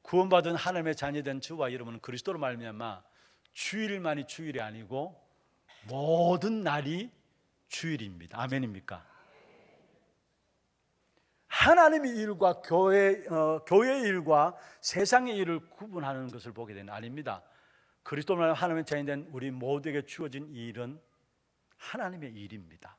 구원받은 하나님의 자녀된 저와 여러분은 그리스도로 말미암아 주일만이 주일이 아니고 모든 날이 주일입니다. 아멘입니까? 하나님의 일과 교회의 일과 세상의 일을 구분하는 것을 보게 되는 아닙니다. 그리스도로 말하면 하나님의 자녀된 우리 모두에게 주어진 이 일은 하나님의 일입니다.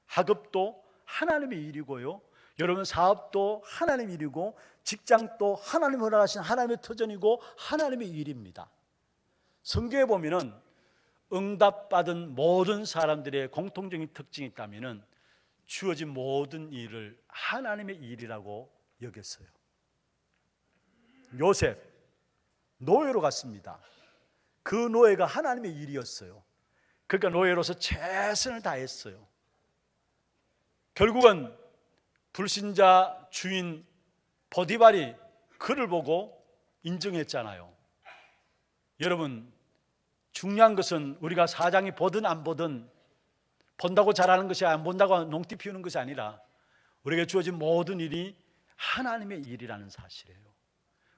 학업도 하나님의 일이고요, 여러분 사업도 하나님의 일이고 직장도 하나님이 허락하신 하나님의 터전이고 하나님의 일입니다. 성경에 보면은 응답받은 모든 사람들의 공통적인 특징이 있다면은 주어진 모든 일을 하나님의 일이라고 여겼어요. 요셉 노예로 갔습니다. 그 노예가 하나님의 일이었어요. 그러니까 노예로서 최선을 다했어요. 결국은 불신자 주인 보디발이 그를 보고 인정했잖아요. 여러분 중요한 것은 우리가 사장이 보든 안 보든, 본다고 잘하는 것이, 안 본다고 농띠 피우는 것이 아니라 우리에게 주어진 모든 일이 하나님의 일이라는 사실이에요.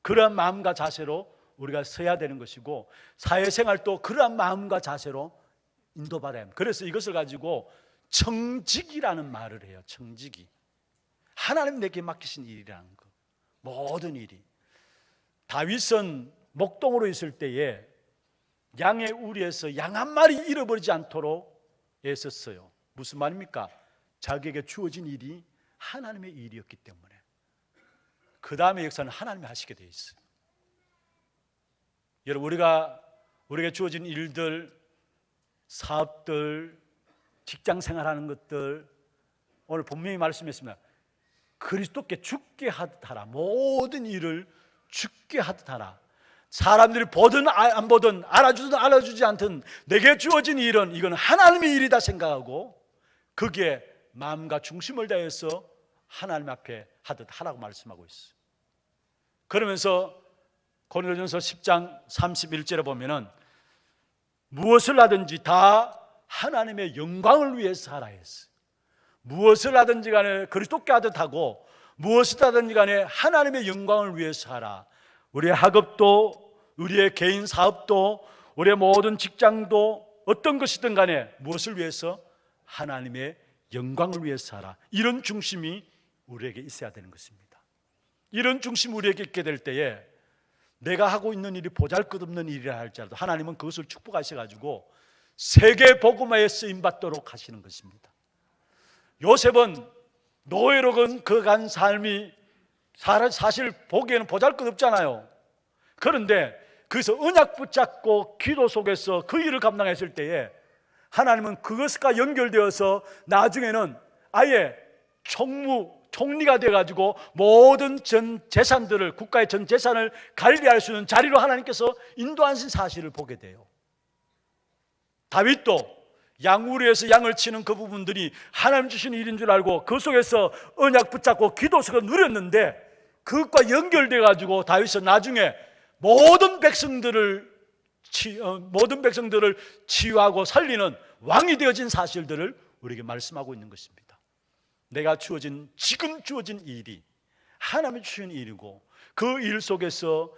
그러한 마음과 자세로 우리가 서야 되는 것이고 사회생활도 그러한 마음과 자세로 인도받아야 합니다. 그래서 이것을 가지고 청직이라는 말을 해요. 청직이, 하나님 내게 맡기신 일이라는 것, 모든 일이. 다윗은 목동으로 있을 때에 양의 우리에서 양 한 마리 잃어버리지 않도록 애썼어요. 무슨 말입니까? 자기에게 주어진 일이 하나님의 일이었기 때문에. 그 다음에 역사는 하나님이 하시게 돼 있어요. 여러분, 우리에게 주어진 일들, 사업들, 직장 생활하는 것들, 오늘 분명히 말씀했습니다. 그리스도께 죽게 하듯 하라. 모든 일을 죽게 하듯 하라. 사람들이 보든 안 보든 알아주든 알아주지 않든 내게 주어진 일은 이건 하나님의 일이다 생각하고 거기에 마음과 중심을 다해서 하나님 앞에 하듯 하라고 말씀하고 있어요. 그러면서 고린도전서 10장 31절에 보면은 무엇을 하든지 다 하나님의 영광을 위해서 하라 했어요. 무엇을 하든지 간에 그리스도께 하듯 하고 무엇을 하든지 간에 하나님의 영광을 위해서 하라. 우리의 학업도 우리의 개인 사업도 우리의 모든 직장도 어떤 것이든 간에 무엇을 위해서? 하나님의 영광을 위해서 하라. 이런 중심이 우리에게 있어야 되는 것입니다. 이런 중심이 우리에게 있게 될 때에 내가 하고 있는 일이 보잘것없는 일이라 할지라도 하나님은 그것을 축복하셔가지고 세계 복음화에 쓰임받도록 하시는 것입니다. 요셉은 노예로 간 삶이 사실 보기에는 보잘것없잖아요. 그런데 그래서 언약 붙잡고 기도 속에서 그 일을 감당했을 때에 하나님은 그것과 연결되어서 나중에는 아예 총리가 돼가지고 모든 전 재산들을, 국가의 전 재산을 관리할 수 있는 자리로 하나님께서 인도하신 사실을 보게 돼요. 다윗도 양우리에서 양을 치는 그 부분들이 하나님 주신 일인 줄 알고 그 속에서 언약 붙잡고 기도 속에 누렸는데 그것과 연결돼 가지고 다윗은 나중에 모든 백성들을 치유하고 살리는 왕이 되어진 사실들을 우리에게 말씀하고 있는 것입니다. 내가 지금 주어진 일이 하나님이 주신 일이고 그 일 속에서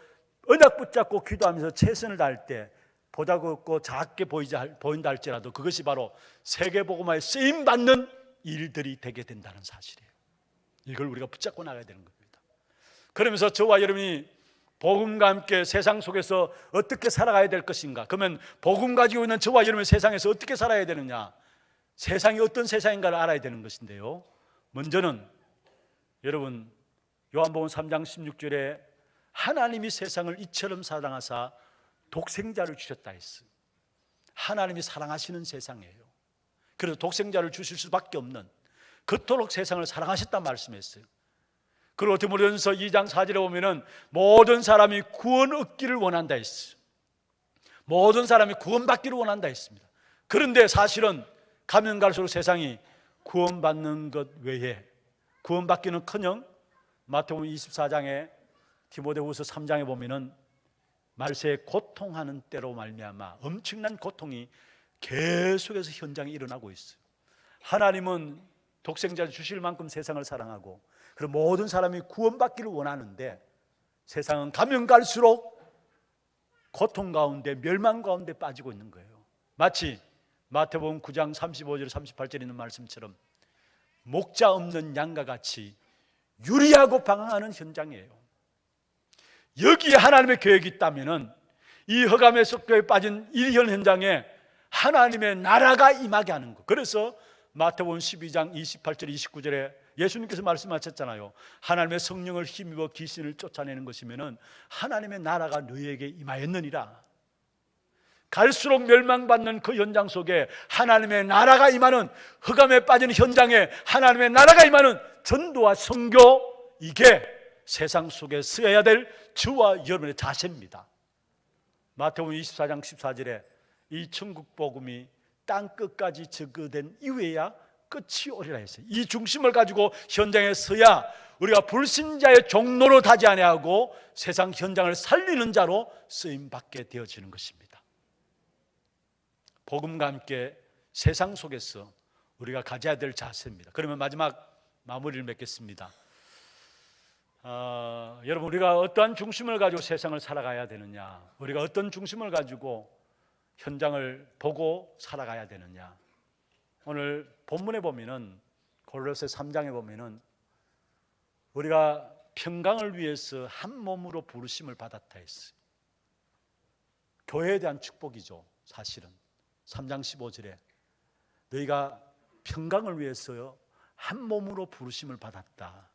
언약 붙잡고 기도하면서 최선을 다할 때 보잘것없고 작게 보인다 할지라도 그것이 바로 세계복음화에 쓰임받는 일들이 되게 된다는 사실이에요. 이걸 우리가 붙잡고 나가야 되는 겁니다. 그러면서 저와 여러분이 복음과 함께 세상 속에서 어떻게 살아가야 될 것인가? 그러면 복음 가지고 있는 저와 여러분이 세상에서 어떻게 살아야 되느냐? 세상이 어떤 세상인가를 알아야 되는 것인데요, 먼저는 여러분 요한복음 3장 16절에 하나님이 세상을 이처럼 사랑하사 독생자를 주셨다 했어요. 하나님이 사랑하시는 세상이에요. 그래서 독생자를 주실 수밖에 없는, 그토록 세상을 사랑하셨단 말씀했어요. 그리고 디모데전서 2장 4절에 보면은 모든 사람이 구원 얻기를 원한다 했어요. 모든 사람이 구원받기를 원한다 했습니다. 그런데 사실은 가면 갈수록 세상이 구원받는 것 외에 구원받기는커녕 마태복음 24장에 디모데후서 3장에 보면은 말세에 고통하는 때로 말미암아 엄청난 고통이 계속해서 현장에 일어나고 있어요. 하나님은 독생자를 주실 만큼 세상을 사랑하고 그리고 모든 사람이 구원받기를 원하는데 세상은 가면 갈수록 고통 가운데 멸망 가운데 빠지고 있는 거예요. 마치 마태복음 9장 35절 38절에 있는 말씀처럼 목자 없는 양과 같이 유리하고 방황하는 현장이에요. 여기에 하나님의 계획이 있다면 이 흑암의 습격에 빠진 이 현장에 하나님의 나라가 임하게 하는 것. 그래서 마태복음 12장 28절 29절에 예수님께서 말씀하셨잖아요. 하나님의 성령을 힘입어 귀신을 쫓아내는 것이면 하나님의 나라가 너희에게 임하였느니라. 갈수록 멸망받는 그 현장 속에 하나님의 나라가 임하는, 흑암에 빠진 현장에 하나님의 나라가 임하는 전도와 선교, 이게 세상 속에 쓰여야 될 저와 여러분의 자세입니다. 마태복음 24장 14절에 이 천국 복음이 땅 끝까지 증거된 이후에야 끝이 오리라 했어요. 이 중심을 가지고 현장에 서야 우리가 불신자의 종로로 타지 아니하고 세상 현장을 살리는 자로 쓰임받게 되어지는 것입니다. 복음과 함께 세상 속에서 우리가 가져야 될 자세입니다. 그러면 마지막 마무리를 맺겠습니다. 여러분, 우리가 어떠한 중심을 가지고 세상을 살아가야 되느냐, 우리가 어떤 중심을 가지고 현장을 보고 살아가야 되느냐. 오늘 본문에 보면은 골로새 3장에 보면은 우리가 평강을 위해서 한 몸으로 부르심을 받았다 했어요. 교회에 대한 축복이죠. 사실은 3장 15절에 너희가 평강을 위해서 한 몸으로 부르심을 받았다.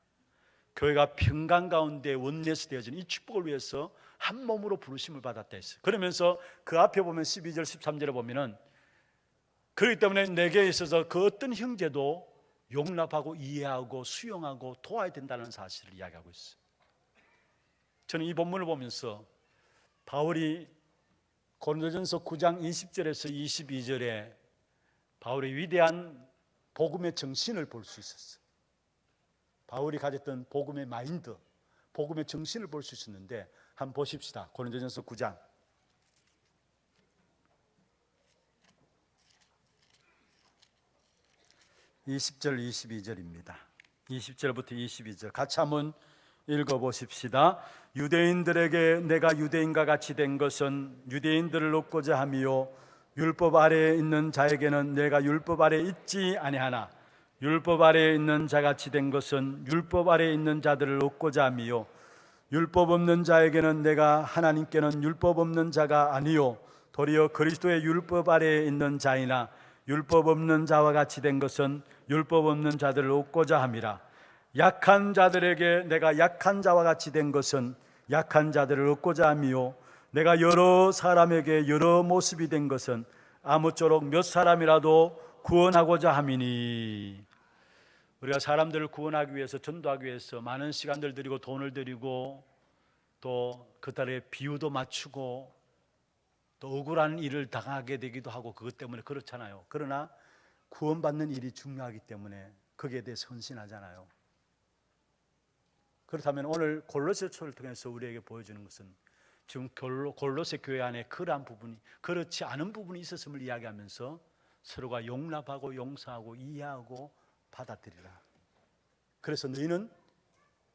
교회가 평강 가운데 원내스 되어지는 이 축복을 위해서 한 몸으로 부르심을 받았다 했어요. 그러면서 그 앞에 보면 12절 13절에 보면은 그렇기 때문에 내게 있어서 그 어떤 형제도 용납하고 이해하고 수용하고 도와야 된다는 사실을 이야기하고 있어요. 저는 이 본문을 보면서 바울이 고린도전서 9장 20절에서 22절에 바울의 위대한 복음의 정신을 볼 수 있었어요. 바울이 가졌던 복음의 마인드, 복음의 정신을 볼 수 있었는데 한번 보십시다. 고린도전서 9장 20절 22절입니다. 20절부터 22절 같이 한번 읽어보십시다. 유대인들에게 내가 유대인과 같이 된 것은 유대인들을 얻고자 함이요 율법 아래에 있는 자에게는 내가 율법 아래에 있지 아니하나 율법 아래에 있는 자같이 된 것은 율법 아래에 있는 자들을 얻고자 함이요 율법 없는 자에게는 내가 하나님께는 율법 없는 자가 아니요 도리어 그리스도의 율법 아래에 있는 자이나 율법 없는 자와 같이 된 것은 율법 없는 자들을 얻고자 함이라. 약한 자들에게 내가 약한 자와 같이 된 것은 약한 자들을 얻고자 함이요 내가 여러 사람에게 여러 모습이 된 것은 아무쪼록 몇 사람이라도 구원하고자 함이니. 우리가 사람들을 구원하기 위해서 전도하기 위해서 많은 시간들 들이고 돈을 들이고 또 그달에 비유도 맞추고 또 억울한 일을 당하게 되기도 하고 그것 때문에 그렇잖아요. 그러나 구원받는 일이 중요하기 때문에 거기에 대해서 헌신하잖아요. 그렇다면 오늘 골로새서를 통해서 우리에게 보여주는 것은 지금 골로새 교회 안에 그러한 부분이 그렇지 않은 부분이 있었음을 이야기하면서 서로가 용납하고 용서하고 이해하고 받아들이라. 그래서 너희는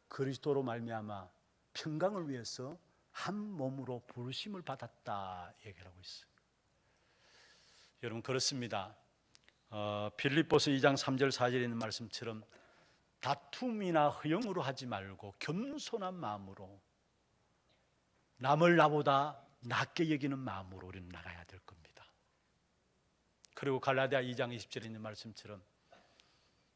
그리스도로 말미암아 평강을 위해서 한 몸으로 부르심을 받았다 얘기하고 있어요. 여러분 그렇습니다. 빌립보서 2장 3절 4절에 있는 말씀처럼 다툼이나 허영으로 하지 말고 겸손한 마음으로 남을 나보다 낮게 여기는 마음으로 우리는 나가야 될 겁니다. 그리고 갈라디아 2장 20절에 있는 말씀처럼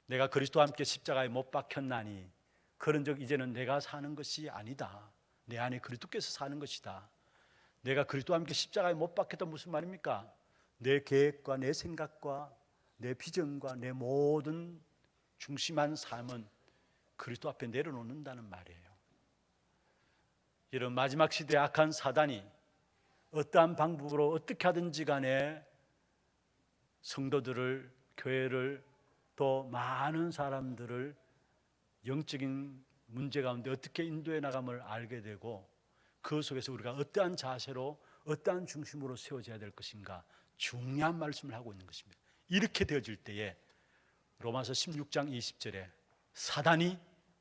내가 그리스도와 함께 십자가에 못 박혔나니 그런즉 이제는 내가 사는 것이 아니다. 내 안에 그리스도께서 사는 것이다. 내가 그리스도와 함께 십자가에 못 박혔다 무슨 말입니까? 내 계획과 내 생각과 내 비전과 내 모든 중심한 삶은 그리스도 앞에 내려놓는다는 말이에요. 이런 마지막 시대의 악한 사단이 어떠한 방법으로 어떻게 하든지 간에 성도들을, 교회를 또 많은 사람들을 영적인 문제 가운데 어떻게 인도해 나감을 알게 되고 그 속에서 우리가 어떠한 자세로 어떠한 중심으로 세워져야 될 것인가 중요한 말씀을 하고 있는 것입니다. 이렇게 되어질 때에 로마서 16장 20절에 사단이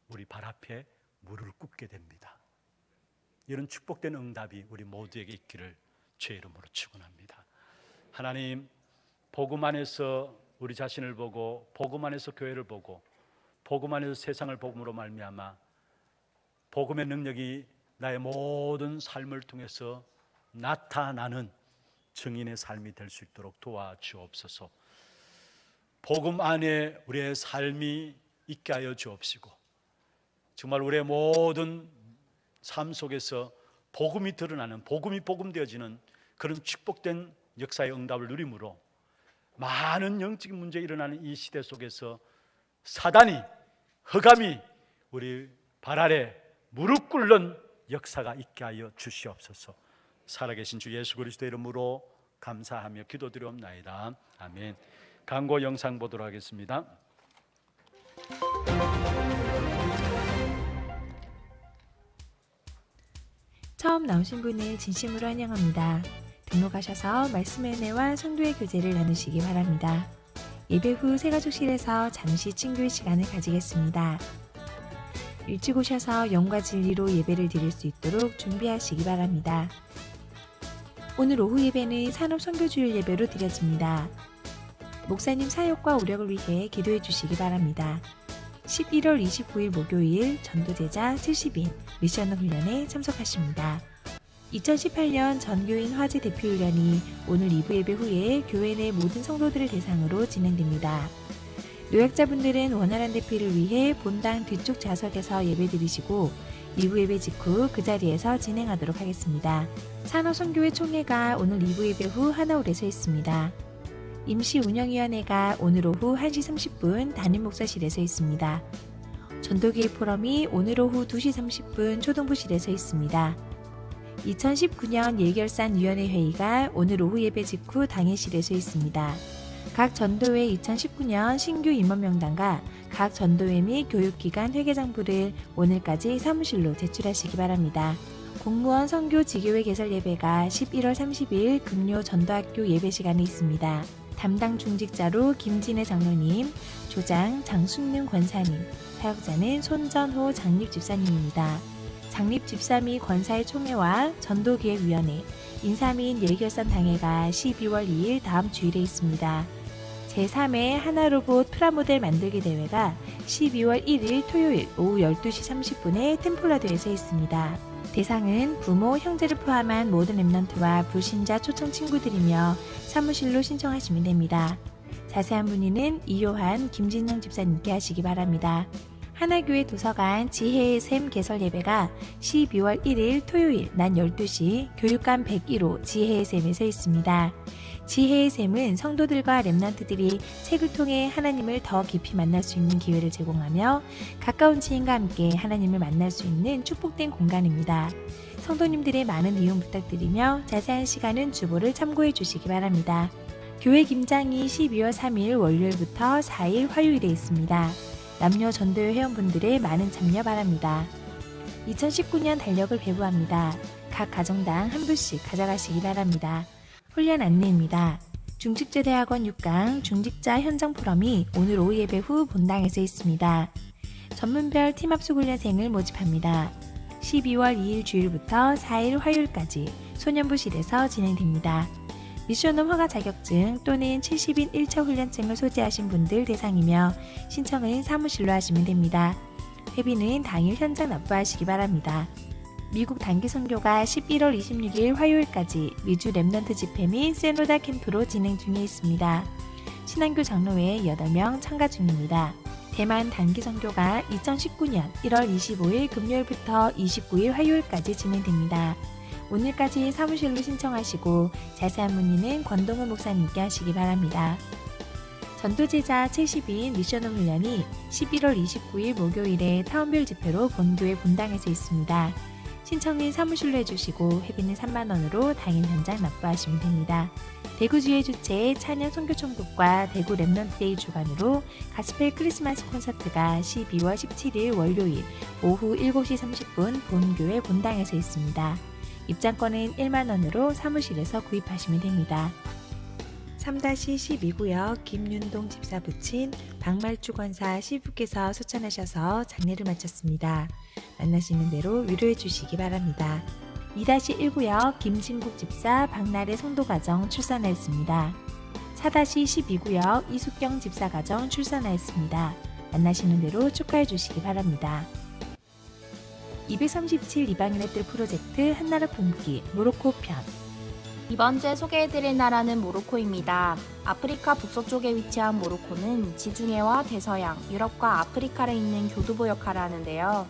우리 발 앞에 무릎을 꿇게 됩니다. 이런 축복된 응답이 우리 모두에게 있기를 주의 이름으로 축원합니다. 하나님, 복음 안에서 우리 자신을 보고 복음 안에서 교회를 보고 복음 안에서 세상을 복음으로 말미암아 복음의 능력이 나의 모든 삶을 통해서 나타나는 증인의 삶이 될 수 있도록 도와주옵소서. 복음 안에 우리의 삶이 있게 하여 주옵시고 정말 우리의 모든 삶 속에서 복음이 드러나는 복음이 복음되어지는 그런 축복된 역사의 응답을 누림으로 많은 영적인 문제가 일어나는 이 시대 속에서 사단이 흑암이 우리 발 아래 무릎 꿇는 역사가 있게 하여 주시옵소서. 살아계신 주 예수 그리스도의 이름으로 감사하며 기도드리옵나이다. 아멘. 광고 영상 보도록 하겠습니다. 처음 나오신 분을 진심으로 환영합니다. 등록하셔서 말씀의 은혜와 성도의 교제를 나누시기 바랍니다. 예배 후 새가족실에서 잠시 친교의 시간을 가지겠습니다. 일찍 오셔서 영과 진리로 예배를 드릴 수 있도록 준비하시기 바랍니다. 오늘 오후 예배는 산업선교주일 예배로 드려집니다. 목사님 사역과 우력을 위해 기도해 주시기 바랍니다. 11월 29일 목요일 전도제자 70인 미션을 훈련에 참석하십니다. 2018년 전교인 화제 대표훈련이 오늘 2부 예배 후에 교회 내 모든 성도들을 대상으로 진행됩니다. 노약자분들은 원활한 대피를 위해 본당 뒤쪽 좌석에서 예배드리시고 일부 예배 직후 그 자리에서 진행하도록 하겠습니다. 산업선교회 총회가 오늘 2부 예배 후 하나홀에서 있습니다. 임시운영위원회가 오늘 오후 1시 30분 담임목사실에서 있습니다. 전도기일 포럼이 오늘 오후 2시 30분 초등부실에서 있습니다. 2019년 예결산위원회 회의가 오늘 오후 예배 직후 당회실에서 있습니다. 각 전도회 2019년 신규 임원 명단과 각 전도회 및 교육기관 회계장부를 오늘까지 사무실로 제출하시기 바랍니다. 공무원 선교 지교회 개설 예배가 11월 30일 금요 전도학교 예배 시간에 있습니다. 담당 중직자로 김진애 장로님, 조장 장순능 권사님, 사역자는 손전호 장립집사님입니다. 장립집사 및 권사의 총회와 전도기획위원회, 인사 및 예결산 당회가 12월 2일 다음 주일에 있습니다. 제3회 하나로봇 프라모델 만들기 대회가 12월 1일 토요일 오후 12시 30분에 템플라도에서 있습니다. 대상은 부모, 형제를 포함한 모든 랩런트와 불신자 초청 친구들이며 사무실로 신청하시면 됩니다. 자세한 문의는 이요한 김진영 집사님께 하시기 바랍니다. 하나교회 도서관 지혜의 샘 개설 예배가 12월 1일 토요일 낮 12시 교육관 101호 지혜의 샘에서 있습니다. 지혜의 샘은 성도들과 랩런트들이 책을 통해 하나님을 더 깊이 만날 수 있는 기회를 제공하며 가까운 지인과 함께 하나님을 만날 수 있는 축복된 공간입니다. 성도님들의 많은 이용 부탁드리며 자세한 시간은 주보를 참고해 주시기 바랍니다. 교회 김장이 12월 3일 월요일부터 4일 화요일에 있습니다. 남녀 전도회 회원분들의 많은 참여 바랍니다. 2019년 달력을 배부합니다. 각 가정당 한 부씩 가져가시기 바랍니다. 훈련 안내입니다. 중직제대학원 6강 중직자 현장 포럼이 오늘 오후 예배 후 본당에서 있습니다. 전문별 팀합숙 훈련생을 모집합니다. 12월 2일 주일부터 4일 화요일까지 소년부실에서 진행됩니다. 미션홈 허가 자격증 또는 70인 1차 훈련증을 소지하신 분들 대상이며 신청은 사무실로 하시면 됩니다. 회비는 당일 현장 납부하시기 바랍니다. 미국 단기 선교가 11월 26일 화요일까지 미주 랩넌트 집회 및 세노다 캠프로 진행 중에 있습니다. 신한교 장로회 8명 참가 중입니다. 대만 단기 선교가 2019년 1월 25일 금요일부터 29일 화요일까지 진행됩니다. 오늘까지 사무실로 신청하시고 자세한 문의는 권동훈 목사님께 하시기 바랍니다. 전도제자 70인 미션홈 훈련이 11월 29일 목요일에 타운별 집회로 본교회 본당에서 있습니다. 신청은 사무실로 해주시고 회비는 3만원으로 당일 현장 납부하시면 됩니다. 대구주의 주최 찬양 선교총국과 대구 랩넌트데이 주관으로 가스펠 크리스마스 콘서트가 12월 17일 월요일 오후 7시 30분 본교회 본당에서 있습니다. 입장권은 1만원으로 사무실에서 구입하시면 됩니다. 3-12구역 김윤동 집사 부친 박말주 권사 시부께서 소천하셔서 장례를 마쳤습니다. 만나시는 대로 위로해 주시기 바랍니다. 2-1구역 김진국 집사 박나래 성도가정 출산하였습니다. 4-12구역 이숙경 집사 가정 출산하였습니다. 만나시는 대로 축하해 주시기 바랍니다. 237 이방인의 뜰 프로젝트 한나라 품기 모로코 편. 이번 주에 소개해드릴 나라는 모로코입니다. 아프리카 북서쪽에 위치한 모로코는 지중해와 대서양, 유럽과 아프리카를 잇는 교두보 역할을 하는데요.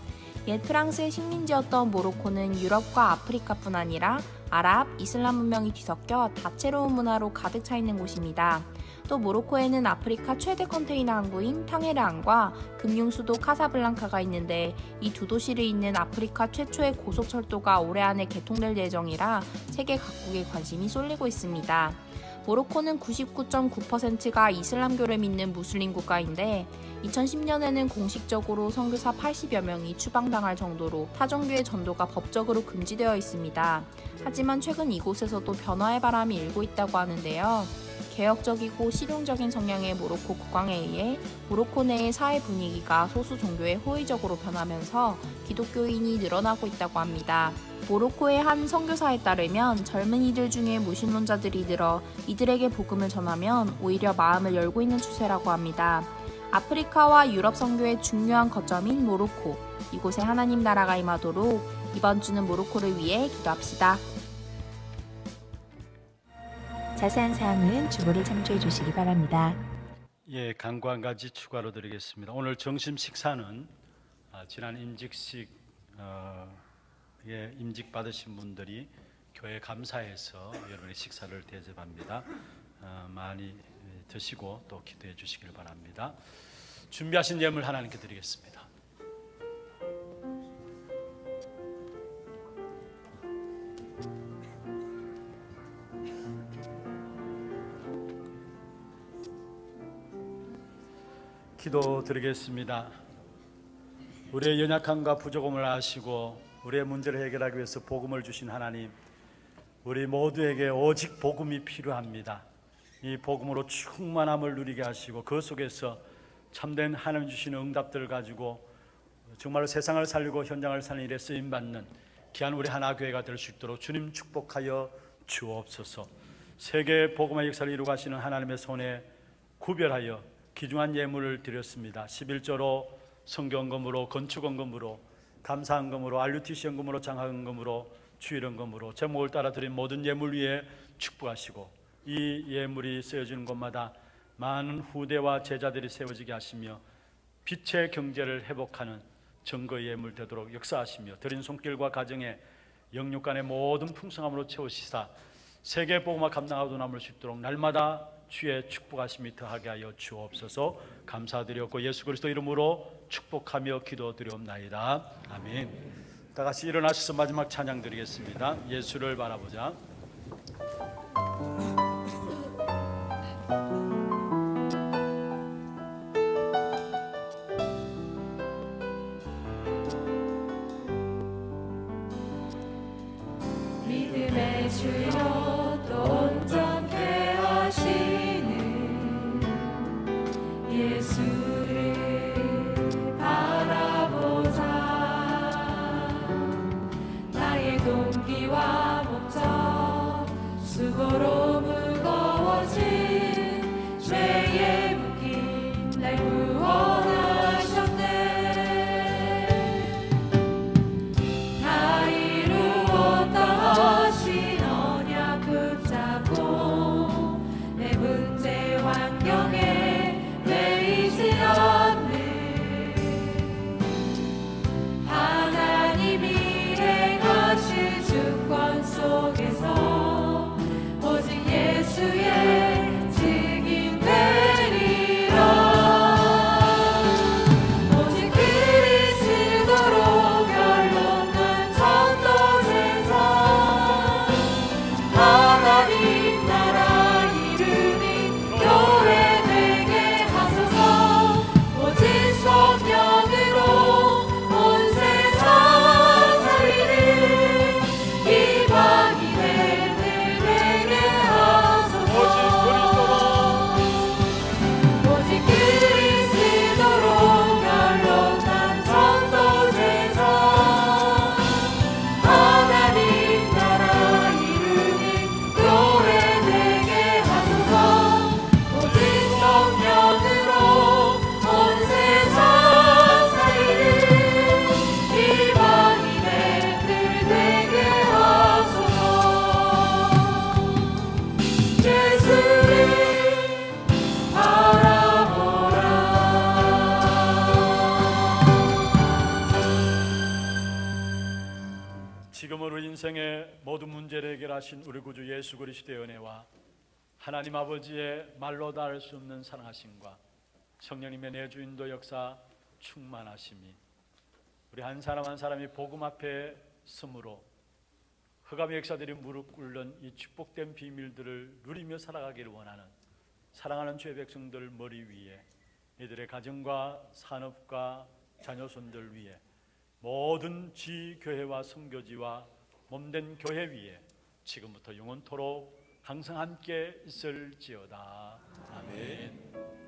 옛 프랑스의 식민지였던 모로코는 유럽과 아프리카뿐 아니라 아랍, 이슬람 문명이 뒤섞여 다채로운 문화로 가득 차 있는 곳입니다. 또 모로코에는 아프리카 최대 컨테이너 항구인 탕헤르항과 금융수도 카사블랑카가 있는데 이 두 도시를 잇는 아프리카 최초의 고속철도가 올해 안에 개통될 예정이라 세계 각국에 관심이 쏠리고 있습니다. 모로코는 99.9%가 이슬람교를 믿는 무슬림 국가인데 2010년에는 공식적으로 선교사 80여 명이 추방당할 정도로 타종교의 전도가 법적으로 금지되어 있습니다. 하지만 최근 이곳에서도 변화의 바람이 일고 있다고 하는데요. 개혁적이고 실용적인 성향의 모로코 국왕에 의해 모로코 내의 사회 분위기가 소수 종교에 호의적으로 변하면서 기독교인이 늘어나고 있다고 합니다. 모로코의 한 선교사에 따르면 젊은이들 중에 무신론자들이 늘어 이들에게 복음을 전하면 오히려 마음을 열고 있는 추세라고 합니다. 아프리카와 유럽 선교의 중요한 거점인 모로코, 이곳에 하나님 나라가 임하도록 이번 주는 모로코를 위해 기도합시다. 자세한 사항은 주보를 참조해 주시기 바랍니다. 예, 간구 한 가지 추가로 드리겠습니다. 오늘 점심 식사는 지난 임직식 임직 받으신 분들이 교회 감사해서 여러분의 식사를 대접합니다. 많이 드시고 또 기도해 주시길 바랍니다. 준비하신 예물 하나님께 드리겠습니다. 기도 드리겠습니다. 우리의 연약함과 부족함을 아시고 우리의 문제를 해결하기 위해서 복음을 주신 하나님, 우리 모두에게 오직 복음이 필요합니다. 이 복음으로 충만함을 누리게 하시고 그 속에서 참된 하나님 주시는 응답들을 가지고 정말로 세상을 살리고 현장을 사는 일에 쓰임받는 귀한 우리 하나교회가 될 수 있도록 주님 축복하여 주옵소서. 세계 복음의 역사를 이루고 가시는 하나님의 손에 구별하여 귀중한 예물을 드렸습니다. 11조로 성경금으로, 건축원금으로, 감사헌금으로, RUTC 헌금으로, 장학헌금으로, 주일헌금으로 제목을 따라 드린 모든 예물 위에 축복하시고 이 예물이 쓰여지는 곳마다 많은 후대와 제자들이 세워지게 하시며 빛의 경제를 회복하는 증거의 예물 되도록 역사하시며 드린 손길과 가정에 영육간의 모든 풍성함으로 채우시사 세계 복음화 감당하고 남을 수 있도록 날마다 주의 축복하심이 더하게 하여 주옵소서. 감사드렸고 예수 그리스도 이름으로 축복하며 기도드리옵나이다. 아멘. 다 같이 일어나셔서 마지막 찬양 드리겠습니다. 예수를 바라보자. 믿음의 주여 또 온전케 하시는 예수를 바라보자. 나의 동기와 목적 수고로 무거워진 죄의 묶임 날 구원하셨네. 다 이루었다 하신 언약 붙잡고 내 문제 환경에 매이지 않는 하나님이 행하실 주권 속에서 오직 예수의 증인 되리라. 오직 그리스도로 결론난 전도제사 하나님 나라 이루니 교회 되게 하소서. 오직 성령으로 온 세상 살리는 이방인의 늘 되게 하소서. 오직 그리스도로 결론난 전도제사 하나님 나라 이루니 교회 되게 하소서. 오직 성령으로 온 세상 살리는 이방인의 늘 되게 하소서. 예수를 바라보라. 지금으로 인생의 모든 문제를 해결하신 우리 구주 예수 그리스도의 은혜와 하나님 아버지의 말로 닿을 수 없는 사랑하심과 성령님의 내주인도 역사 충만하심이 우리 한 사람 한 사람이 복음 앞에 서므로 흑암의 역사들이 무릎 꿇는 이 축복된 비밀들을 누리며 살아가기를 원하는 사랑하는 주의 백성들 머리 위에 이들의 가정과 산업과 자녀손들 위에 모든 지교회와 선교지와 몸된 교회 위에 지금부터 영원토록 항상 함께 있을지어다. 아멘.